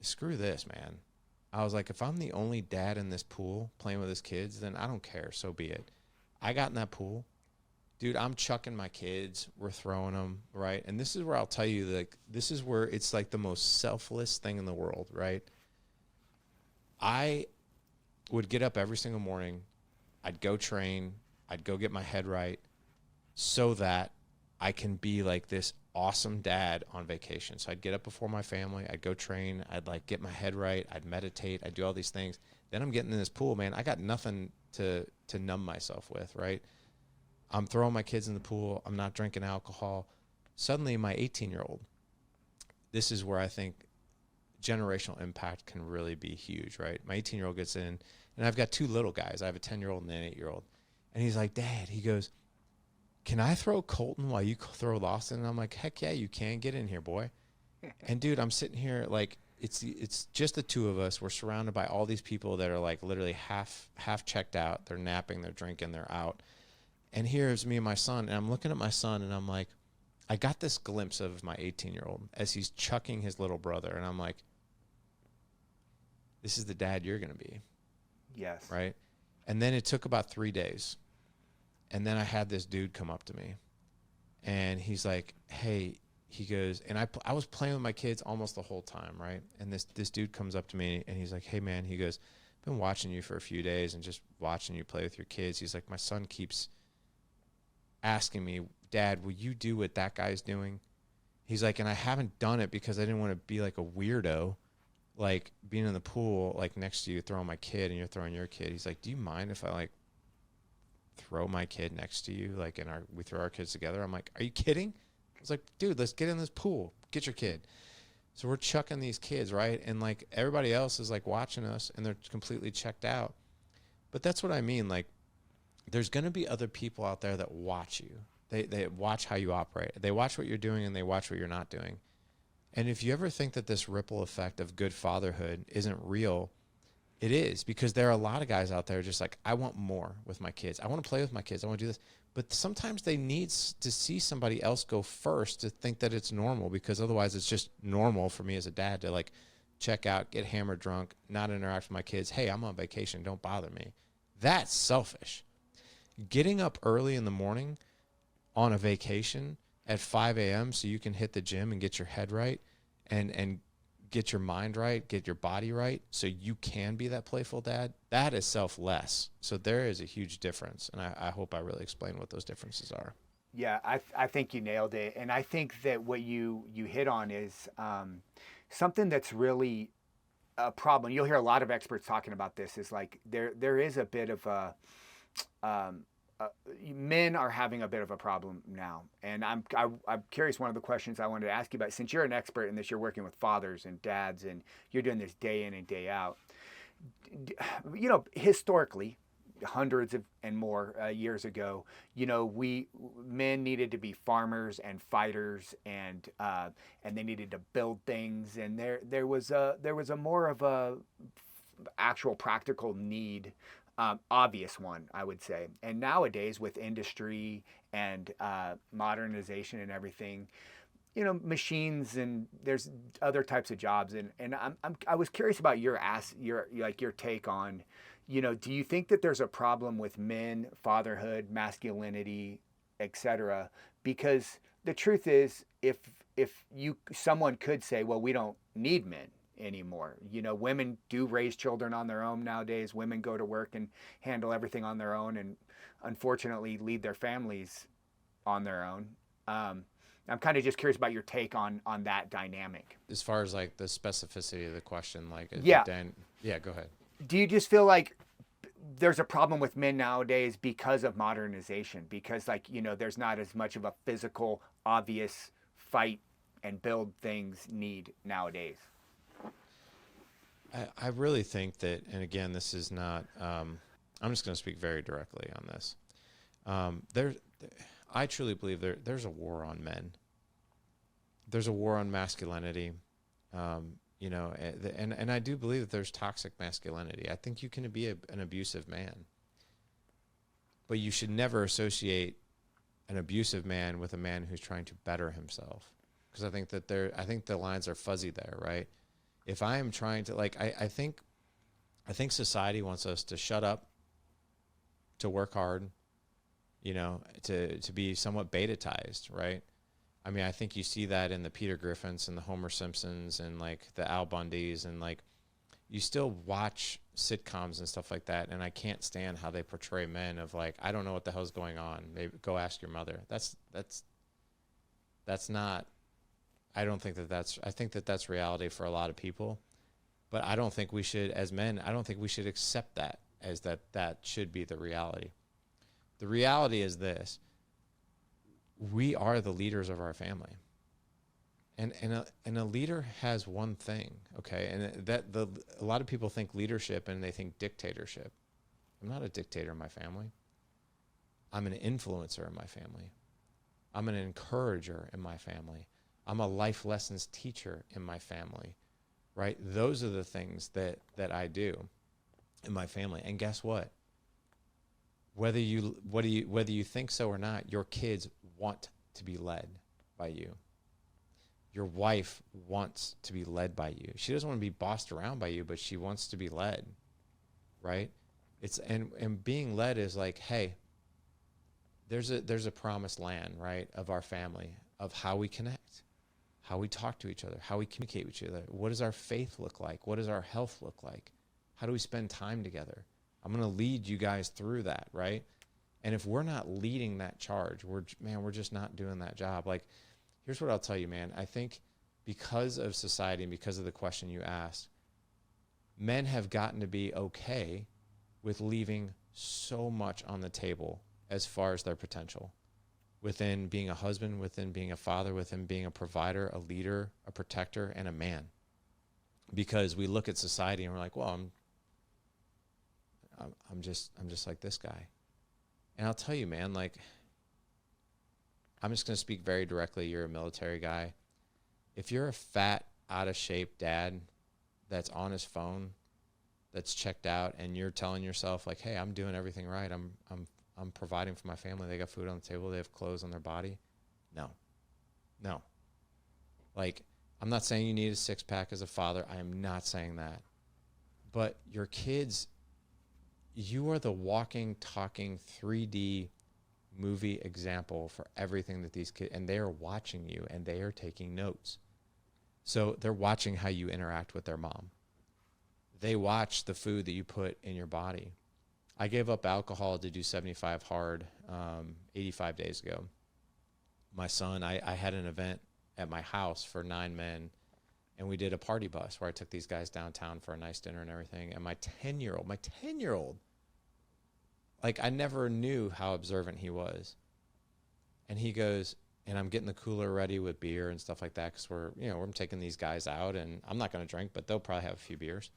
screw this, man. I was like, if I'm the only dad in this pool playing with his kids, then I don't care. So be it. I got in that pool. Dude, I'm chucking my kids. We're throwing them, right? And this is where I'll tell you, like, this is where it's like the most selfless thing in the world, right? I would get up every single morning. I'd go train. I'd go get my head right so that I can be like this awesome dad on vacation. So I'd get up before my family. I'd go train. I'd like get my head right. I'd meditate. I'd do all these things. Then I'm getting in this pool, man. I got nothing to numb myself with, right? I'm throwing my kids in the pool. I'm not drinking alcohol. Suddenly my 18-year-old, this is where I think generational impact can really be huge, right? My 18-year-old gets in, and I've got two little guys. I have a 10-year-old and an 8-year-old. And he's like, Dad, he goes, can I throw Colton while you throw Lawson? And I'm like, heck yeah, you can. Get in here, boy. And dude, I'm sitting here like it's just the two of us. We're surrounded by all these people that are like literally half checked out. They're napping, they're drinking, they're out. And here's me and my son, and I'm looking at my son, and I'm like, I got this glimpse of my 18-year-old as he's chucking his little brother, and I'm like, this is the dad you're going to be. Yes. Right? And then it took about 3 days. And then I had this dude come up to me, and he's like, hey, he goes, and I was playing with my kids almost the whole time, right? And this dude comes up to me, and he's like, hey, man, he goes, I've been watching you for a few days and just watching you play with your kids. He's like, my son keeps asking me, Dad, will you do what that guy's doing? He's like, and I haven't done it because I didn't want to be like a weirdo, like being in the pool, like next to you, throwing my kid, and you're throwing your kid. He's like, do you mind if I like throw my kid next to you, like, and we throw our kids together? I'm like, are you kidding? I was like, dude, let's get in this pool. Get your kid. So we're chucking these kids, right? And like everybody else is like watching us, and they're completely checked out. But that's what I mean. Like, there's going to be other people out there that watch you. They watch how you operate. They watch what you're doing, and they watch what you're not doing. And if you ever think that this ripple effect of good fatherhood isn't real, it is, because there are a lot of guys out there just like, I want more with my kids. I want to play with my kids. I want to do this. But sometimes they need to see somebody else go first to think that it's normal, because otherwise it's just normal for me as a dad to like check out, get hammered drunk, not interact with my kids. Hey, I'm on vacation. Don't bother me. That's selfish. Getting up early in the morning on a vacation at 5 a.m. so you can hit the gym and get your head right and get your mind right, get your body right, so you can be that playful dad, that is selfless. So there is a huge difference, and I hope I really explained what those differences are. Yeah, I think you nailed it. And I think that what you hit on is something that's really a problem. You'll hear a lot of experts talking about this, is like there is a bit of a men are having a bit of a problem now. And I'm curious, one of the questions I wanted to ask you about, since you're an expert in this, you're working with fathers and dads, and you're doing this day in and day out. You know, historically, hundreds of and more years ago, you know, men needed to be farmers and fighters, and they needed to build things, and there was a more of a actual practical need, obvious one, I would say. And nowadays, with industry and modernization and everything, you know, machines, and there's other types of jobs. And I was curious about your take on, you know, do you think that there's a problem with men, fatherhood, masculinity, etc.? Because the truth is, if someone could say, well, we don't need men anymore. You know, women do raise children on their own nowadays. Women go to work and handle everything on their own, and unfortunately lead their families on their own. I'm kind of just curious about your take on that dynamic. As far as like the specificity of the question, like, yeah, go ahead. Do you just feel like there's a problem with men nowadays because of modernization? Because, like, you know, there's not as much of a physical, obvious fight and build things need nowadays. I really think that, and again, this is not, I'm just going to speak very directly on this. I truly believe there's a war on men. There's a war on masculinity, you know, and I do believe that there's toxic masculinity. I think you can be an abusive man, but you should never associate an abusive man with a man who's trying to better himself. Because I think the lines are fuzzy there, right? If I am trying to, like, I think society wants us to shut up, to work hard, you know, to be somewhat beta-tized, right? I mean, I think you see that in the Peter Griffins and the Homer Simpsons and like the Al Bundys, and like you still watch sitcoms and stuff like that, and I can't stand how they portray men of like, I don't know what the hell's going on. Maybe go ask your mother. That's not. I don't think that's. I think that's reality for a lot of people, but I don't think we should, as men, I don't think we should accept that as that should be the reality. The reality is this: we are the leaders of our family, and a leader has one thing, okay? And a lot of people think leadership and they think dictatorship. I'm not a dictator in my family. I'm an influencer in my family. I'm an encourager in my family. I'm a life lessons teacher in my family, right? Those are the things that I do in my family. And guess what? Whether you think so or not, your kids want to be led by you. Your wife wants to be led by you. She doesn't want to be bossed around by you, but she wants to be led, right? And being led is like, hey, there's a promised land, right, of our family, of how we connect, how we talk to each other, how we communicate with each other. What does our faith look like? What does our health look like? How do we spend time together? I'm going to lead you guys through that, right? And if we're not leading that charge, we're just not doing that job. Like, here's what I'll tell you, man. I think because of society and because of the question you asked, men have gotten to be okay with leaving so much on the table as far as their potential within being a husband, within being a father, within being a provider, a leader, a protector, and a man. Because we look at society and we're like, well, I'm just like this guy. And I'll tell you, man, like, I'm just going to speak very directly. You're a military guy. If you're a fat, out of shape dad that's on his phone, that's checked out, and you're telling yourself like, hey, I'm doing everything right. I'm providing for my family. They got food on the table. They have clothes on their body. No. Like, I'm not saying you need a six pack as a father. I am not saying that. But your kids, you are the walking, talking 3D movie example for everything that these kids, and they are watching you and they are taking notes. So they're watching how you interact with their mom. They watch the food that you put in your body. I gave up alcohol to do 75 hard 85 days ago. My son, I had an event at my house for 9 men, and we did a party bus where I took these guys downtown for a nice dinner and everything. And my 10-year-old, like, I never knew how observant he was. And he goes, and I'm getting the cooler ready with beer and stuff like that because we're taking these guys out, and I'm not going to drink, but they'll probably have a few beers.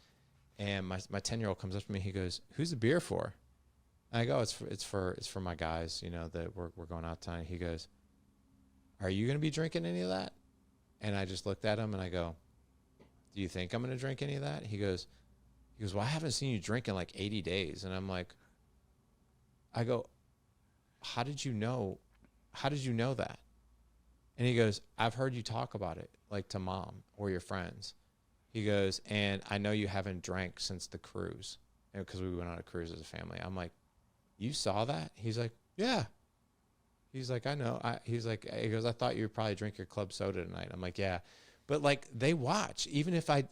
And my 10-year-old comes up to me. He goes, "Who's the beer for?" And I go, "It's for my guys, that we're going out tonight." He goes, "Are you going to be drinking any of that?" And I just looked at him and I go, "Do you think I'm going to drink any of that?" He goes, "Well, I haven't seen you drink in like 80 days." And I'm like, I go, how did you know that? And he goes, "I've heard you talk about it, like, to mom or your friends." He goes, "And I know you haven't drank since the cruise," because we went on a cruise as a family. I'm like, "You saw that?" He's like, "Yeah." He's like, "I know." He goes, "I thought you would probably drink your club soda tonight." I'm like, "Yeah." But like, they watch, even if I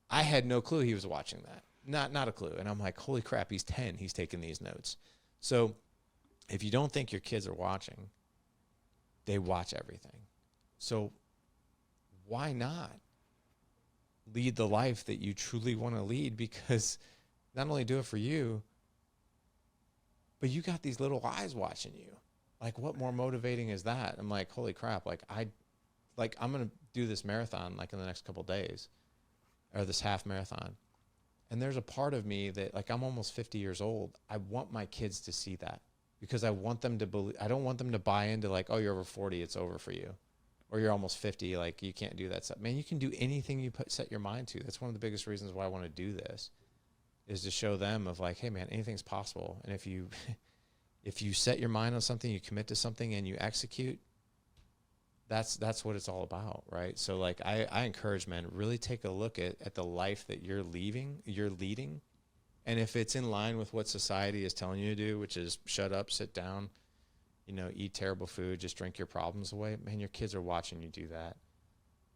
had no clue he was watching that. Not a clue. And I'm like, holy crap, he's 10. He's taking these notes. So if you don't think your kids are watching, they watch everything. So why not lead the life that you truly want to lead? Because not only do it for you, but you got these little eyes watching you. Like, what more motivating is that? I'm like, holy crap. I'm going to do this marathon like in the next couple of days, or this half marathon. And there's a part of me that, like, I'm almost 50 years old. I want my kids to see that because I want them to believe. I don't want them to buy into like, oh, you're over 40, it's over for you. Or you're almost 50, like, you can't do that stuff. Man, you can do anything you set your mind to. That's one of the biggest reasons why I want to do this, is to show them of like, hey man, anything's possible. And if you set your mind on something, you commit to something and you execute, that's what it's all about, right? So like, I encourage men, really take a look at the life that you're leading. And if it's in line with what society is telling you to do, which is shut up, sit down, eat terrible food, just drink your problems away, man, your kids are watching you do that,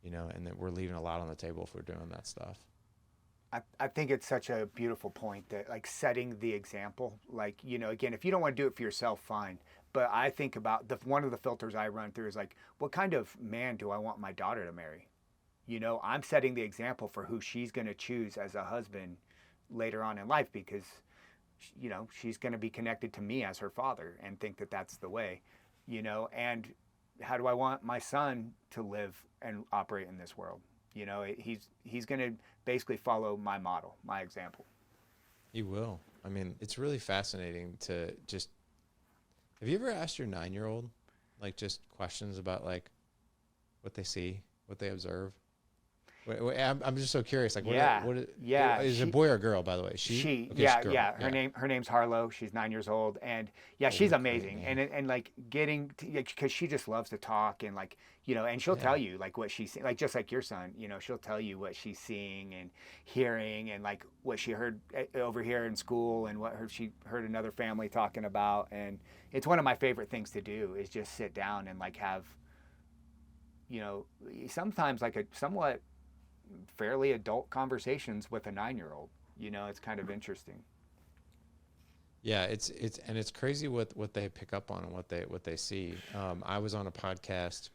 and that we're leaving a lot on the table if we're doing that stuff. I think it's such a beautiful point that, like, setting the example, like, again, if you don't want to do it for yourself, fine. But I think about one of the filters I run through is like, what kind of man do I want my daughter to marry? I'm setting the example for who she's going to choose as a husband later on in life, because, she's going to be connected to me as her father and think that that's the way, and how do I want my son to live and operate in this world? He's going to basically follow my model, my example. He will. I mean, it's really fascinating to just, have you ever asked your 9-year-old, like, just questions about like what they see, what they observe? I'm just so curious. Like, Yeah, yeah. is it a boy or a girl, by the way? She, Okay, yeah, girl. yeah. Her name's Harlow. She's 9 years old, and yeah, she's What a great amazing. name. And like getting because she just loves to talk and like and she'll Yeah. tell you like what she's like just like your son. She'll tell you what she's seeing and hearing and like what she heard over here in school and what she heard another family talking about. And it's one of my favorite things to do is just sit down and like have sometimes like a somewhat fairly adult conversations with a 9-year-old. It's kind of interesting. Yeah, it's crazy what they pick up on and what they see. I was on a podcast.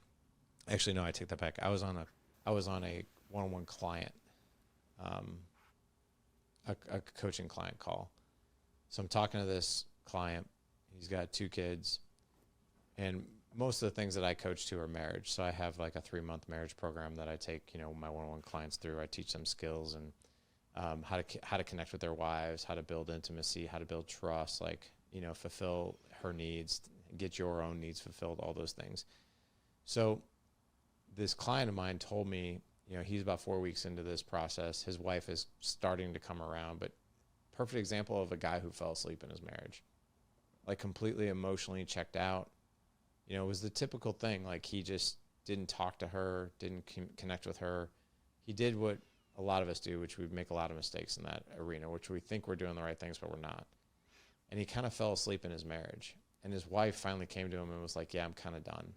Actually, no, I take that back. I was on a one-on-one client, a coaching client call. So I'm talking to this client. He's got 2 kids, and most of the things that I coach to are marriage. So I have like a 3-month marriage program that I take, my one-on-one clients through. I teach them skills and how to connect with their wives, how to build intimacy, how to build trust, like, fulfill her needs, get your own needs fulfilled, all those things. So this client of mine told me, he's about 4 weeks into this process. His wife is starting to come around, but perfect example of a guy who fell asleep in his marriage, like completely emotionally checked out. It was the typical thing. Like he just didn't talk to her, didn't connect with her. He did what a lot of us do, which we make a lot of mistakes in that arena, which we think we're doing the right things, but we're not. And he kind of fell asleep in his marriage. And his wife finally came to him and was like, yeah, I'm kind of done.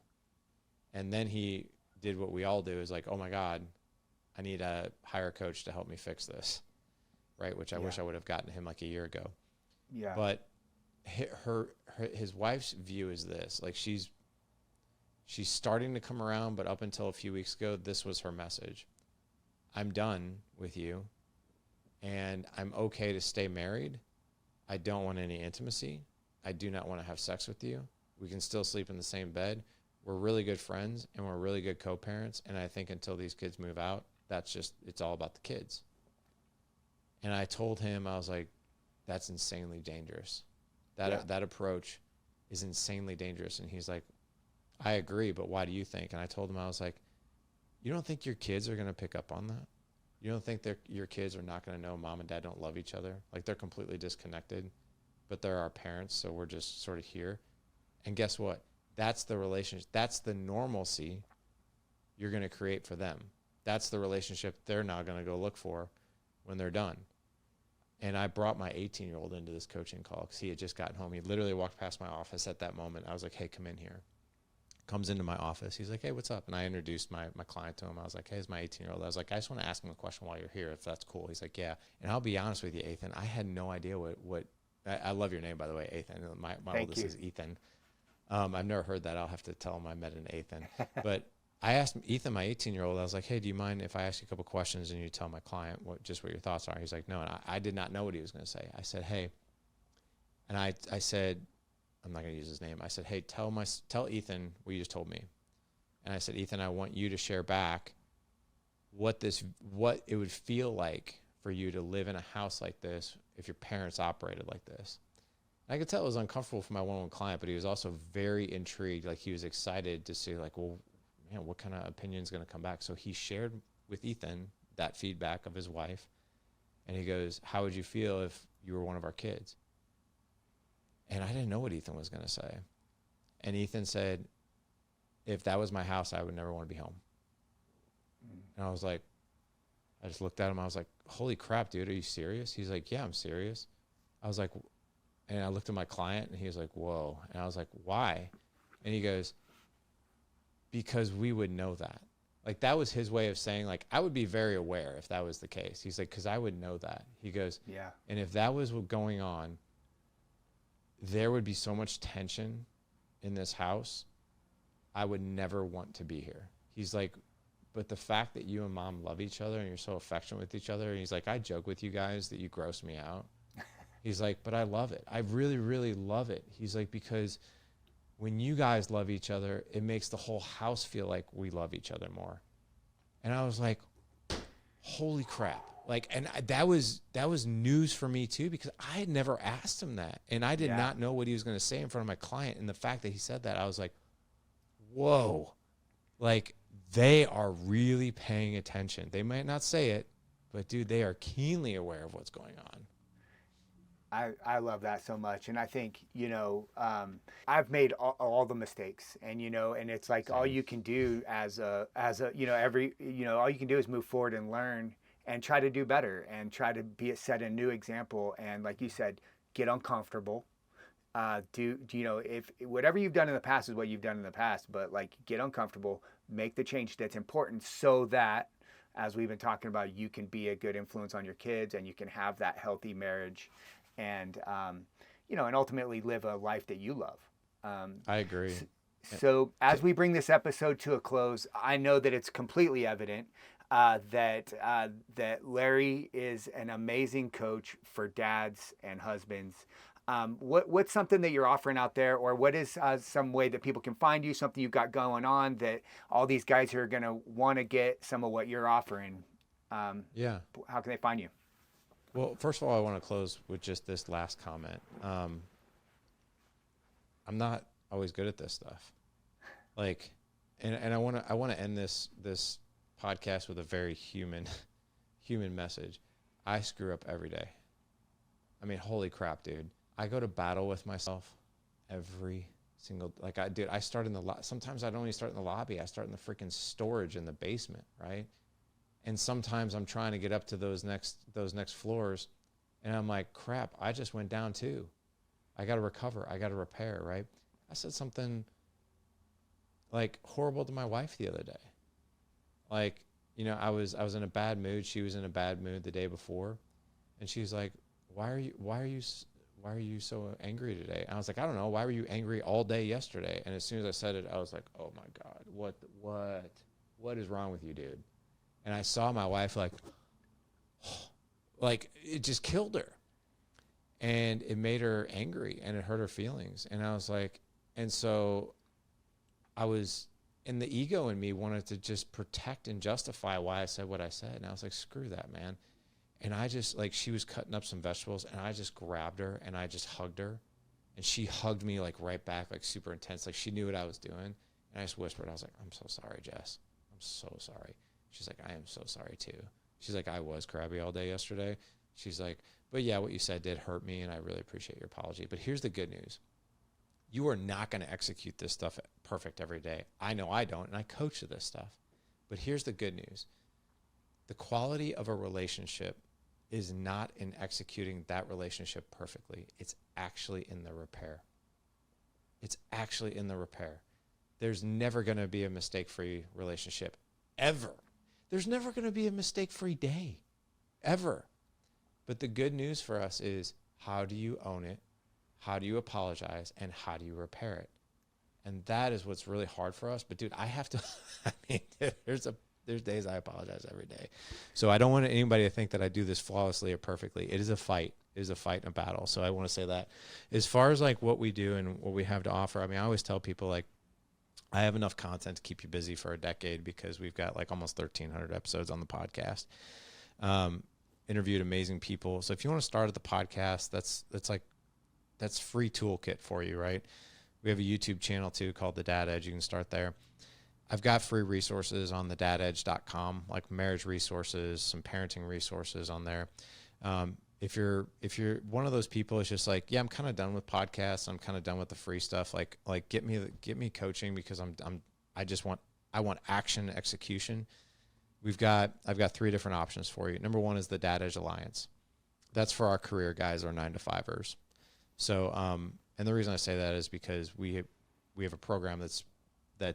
And then he did what we all do, is like, oh my God, I need a hire coach to help me fix this. Right. Which I wish I would have gotten him like a year ago. Yeah. But his wife's view is this, like she's starting to come around, but up until a few weeks ago, this was her message. I'm done with you, and I'm okay to stay married. I don't want any intimacy. I do not want to have sex with you. We can still sleep in the same bed. We're really good friends, and we're really good co-parents, and I think until these kids move out, it's all about the kids. And I told him, I was like, that's insanely dangerous. That approach is insanely dangerous. And he's like, I agree, but why do you think? And I told him, I was like, you don't think your kids are going to pick up on that? You don't think your kids are not going to know mom and dad don't love each other? Like they're completely disconnected, but they're our parents, so we're just sort of here. And guess what? That's the relationship. That's the normalcy you're going to create for them. That's the relationship they're now going to go look for when they're done. And I brought my 18-year-old into this coaching call because he had just gotten home. He literally walked past my office at that moment. I was like, hey, come in here. Comes into my office. He's like, hey, what's up? And I introduced my client to him. I was like, hey, it's my 18-year-old. I was like, I just want to ask him a question while you're here, if that's cool. He's like, yeah. And I'll be honest with you, Ethan, I had no idea what I love your name, by the way, Ethan. My oldest is Ethan. I've never heard that. I'll have to tell him I met an Ethan. But I asked Ethan, my 18-year-old, I was like, hey, do you mind if I ask you a couple questions and you tell my client what your thoughts are? He's like, no. And I did not know what he was going to say. I said, hey. And I said, I'm not going to use his name. I said, hey, tell Ethan what you just told me. And I said, Ethan, I want you to share back what it would feel like for you to live in a house like this if your parents operated like this. And I could tell it was uncomfortable for my one-on-one client, but he was also very intrigued. Like he was excited to see, like, well, man, what kind of opinion is going to come back? So he shared with Ethan that feedback of his wife. And he goes, how would you feel if you were one of our kids? And I didn't know what Ethan was going to say. And Ethan said, if that was my house, I would never want to be home. And I was like, I just looked at him. I was like, holy crap, dude, are you serious? He's like, yeah, I'm serious. I was like, and I looked at my client and he was like, whoa. And I was like, why? And he goes, because we would know that. Like that was his way of saying, like, I would be very aware if that was the case. He's like, because I would know that. He goes, yeah. And if that was what going on, there would be so much tension in this house. I would never want to be here. He's like, but the fact that you and mom love each other and you're so affectionate with each other. And he's like, I joke with you guys that you gross me out. He's like, but I love it. I really, really love it. He's like, because when you guys love each other, it makes the whole house feel like we love each other more. And I was like, holy crap. Like, and that was news for me too, because I had never asked him that. And I did not know what he was going to say in front of my client. And the fact that he said that, I was like, whoa, like they are really paying attention. They might not say it, but dude, they are keenly aware of what's going on. I love that so much. And I think, I've made all the mistakes, and, and it's like, all you can do as a, all you can do is move forward and learn and try to do better and try to set a new example. And like you said, get uncomfortable. If whatever you've done in the past is what you've done in the past, but like, get uncomfortable, make the change that's important, so that, as we've been talking about, you can be a good influence on your kids, and you can have that healthy marriage, and and ultimately live a life that you love. I agree. So as we bring this episode to a close, I know that it's completely evident that Larry is an amazing coach for dads and husbands. What's something that you're offering out there, or what is some way that people can find you, something you've got going on that all these guys who are going to want to get some of what you're offering? How can they find you? Well, first of all, I want to close with just this last comment. I'm not always good at this stuff. Like, and I want to end this podcast with a very human message. I screw up every day. I mean, holy crap, dude. I go to battle with myself every single, I start in the sometimes I don't even start in the lobby. I start in the freaking storage in the basement, right? And sometimes I'm trying to get up to those next floors, and I'm like, crap, I just went down too. I got to recover. I got to repair, right? I said something like horrible to my wife the other day. Like, I was in a bad mood. She was in a bad mood the day before, and she's like, why are you so angry today? And I was like, I don't know. Why were you angry all day yesterday? And as soon as I said it, I was like, oh my God, what is wrong with you, dude? And I saw my wife like it just killed her, and it made her angry, and it hurt her feelings. And I was like, and so I was, and the ego in me wanted to just protect and justify why I said what I said. And I was like, screw that, man. And I just, she was cutting up some vegetables, and I just grabbed her and I just hugged her, and she hugged me right back, super intense. She knew what I was doing. And I just whispered, I was like, I'm so sorry, Jess. I'm so sorry. She's like, I am so sorry too. She's like, I was crabby all day yesterday. She's like, but yeah, what you said did hurt me, and I really appreciate your apology. But here's the good news. You are not going to execute this stuff perfect every day. I know I don't, and I coach this stuff. But here's the good news. The quality of a relationship is not in executing that relationship perfectly. It's actually in the repair. It's actually in the repair. There's never going to be a mistake-free relationship, ever. There's never going to be a mistake-free day, ever. But the good news for us is, how do you own it? How do you apologize? And how do you repair it? And that is what's really hard for us. But dude, I have to, there's days I apologize every day. So I don't want anybody to think that I do this flawlessly or perfectly. It is a fight. It is a fight and a battle. So I want to say that. As far as what we do and what we have to offer, I always tell people I have enough content to keep you busy for a decade, because we've got almost 1,300 episodes on the podcast. Interviewed amazing people. So if you want to start at the podcast, that's free toolkit for you, right? We have a YouTube channel too called The Dad Edge. You can start there. I've got free resources on thedadedge.com, like marriage resources, some parenting resources on there. If you're one of those people who's just yeah, I'm kind of done with podcasts, I'm kind of done with the free stuff, get me coaching, because I want action execution. I've got 3 different options for you. Number 1 is the Dad Edge Alliance. That's for our career guys, our 9-to-5ers. So, and the reason I say that is because we have a program that's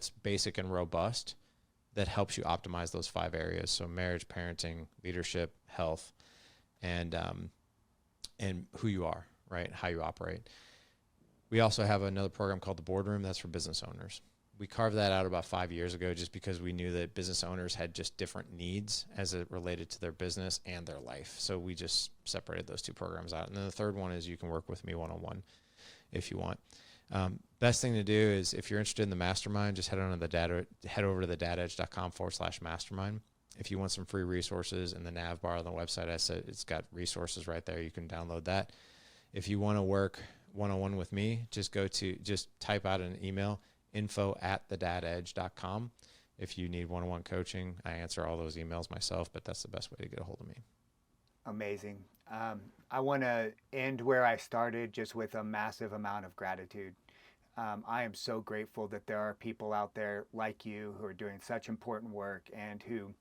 basic and robust that helps you optimize those 5 areas. So marriage, parenting, leadership, health, and who you are, right? How you operate. We also have another program called the Boardroom. That's for business owners. We carved that out about 5 years ago, just because we knew that business owners had just different needs as it related to their business and their life. So we just separated those 2 programs out. And then the third one is you can work with me one-on-one if you want. Best thing to do is, if you're interested in the mastermind, just head over to thedadedge.com/mastermind. If you want some free resources, in the nav bar on the website, I said it's got resources right there. You can download that. If you want to work one-on-one with me, just type out an email, info@thedadedge.com. If you need one-on-one coaching, I answer all those emails myself, but that's the best way to get a hold of me. Amazing. I want to end where I started, just with a massive amount of gratitude. I am so grateful that there are people out there like you who are doing such important work and who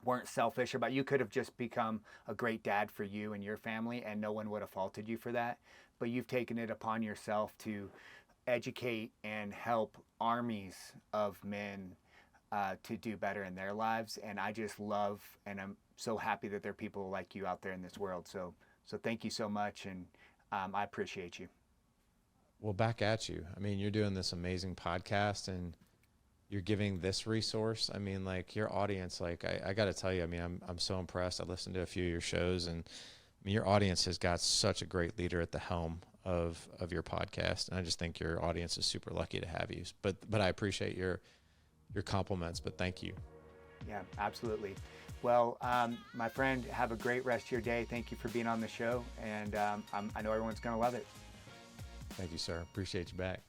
weren't selfish about. You could have just become a great dad for you and your family, and no one would have faulted you for that. But you've taken it upon yourself to educate and help armies of men to do better in their lives. And I just love, and I'm so happy that there are people like you out there in this world. So thank you so much, and I appreciate you. Well, back at you. I mean, you're doing this amazing podcast and you're giving this resource. I mean, like, your audience, like, I got to tell you, I mean, I'm so impressed. I listened to a few of your shows, and I mean, your audience has got such a great leader at the helm of your podcast. And I just think your audience is super lucky to have you. But I appreciate your compliments, but thank you. Yeah, absolutely. Well, my friend, have a great rest of your day. Thank you for being on the show. And I know everyone's going to love it. Thank you, sir. Appreciate you back.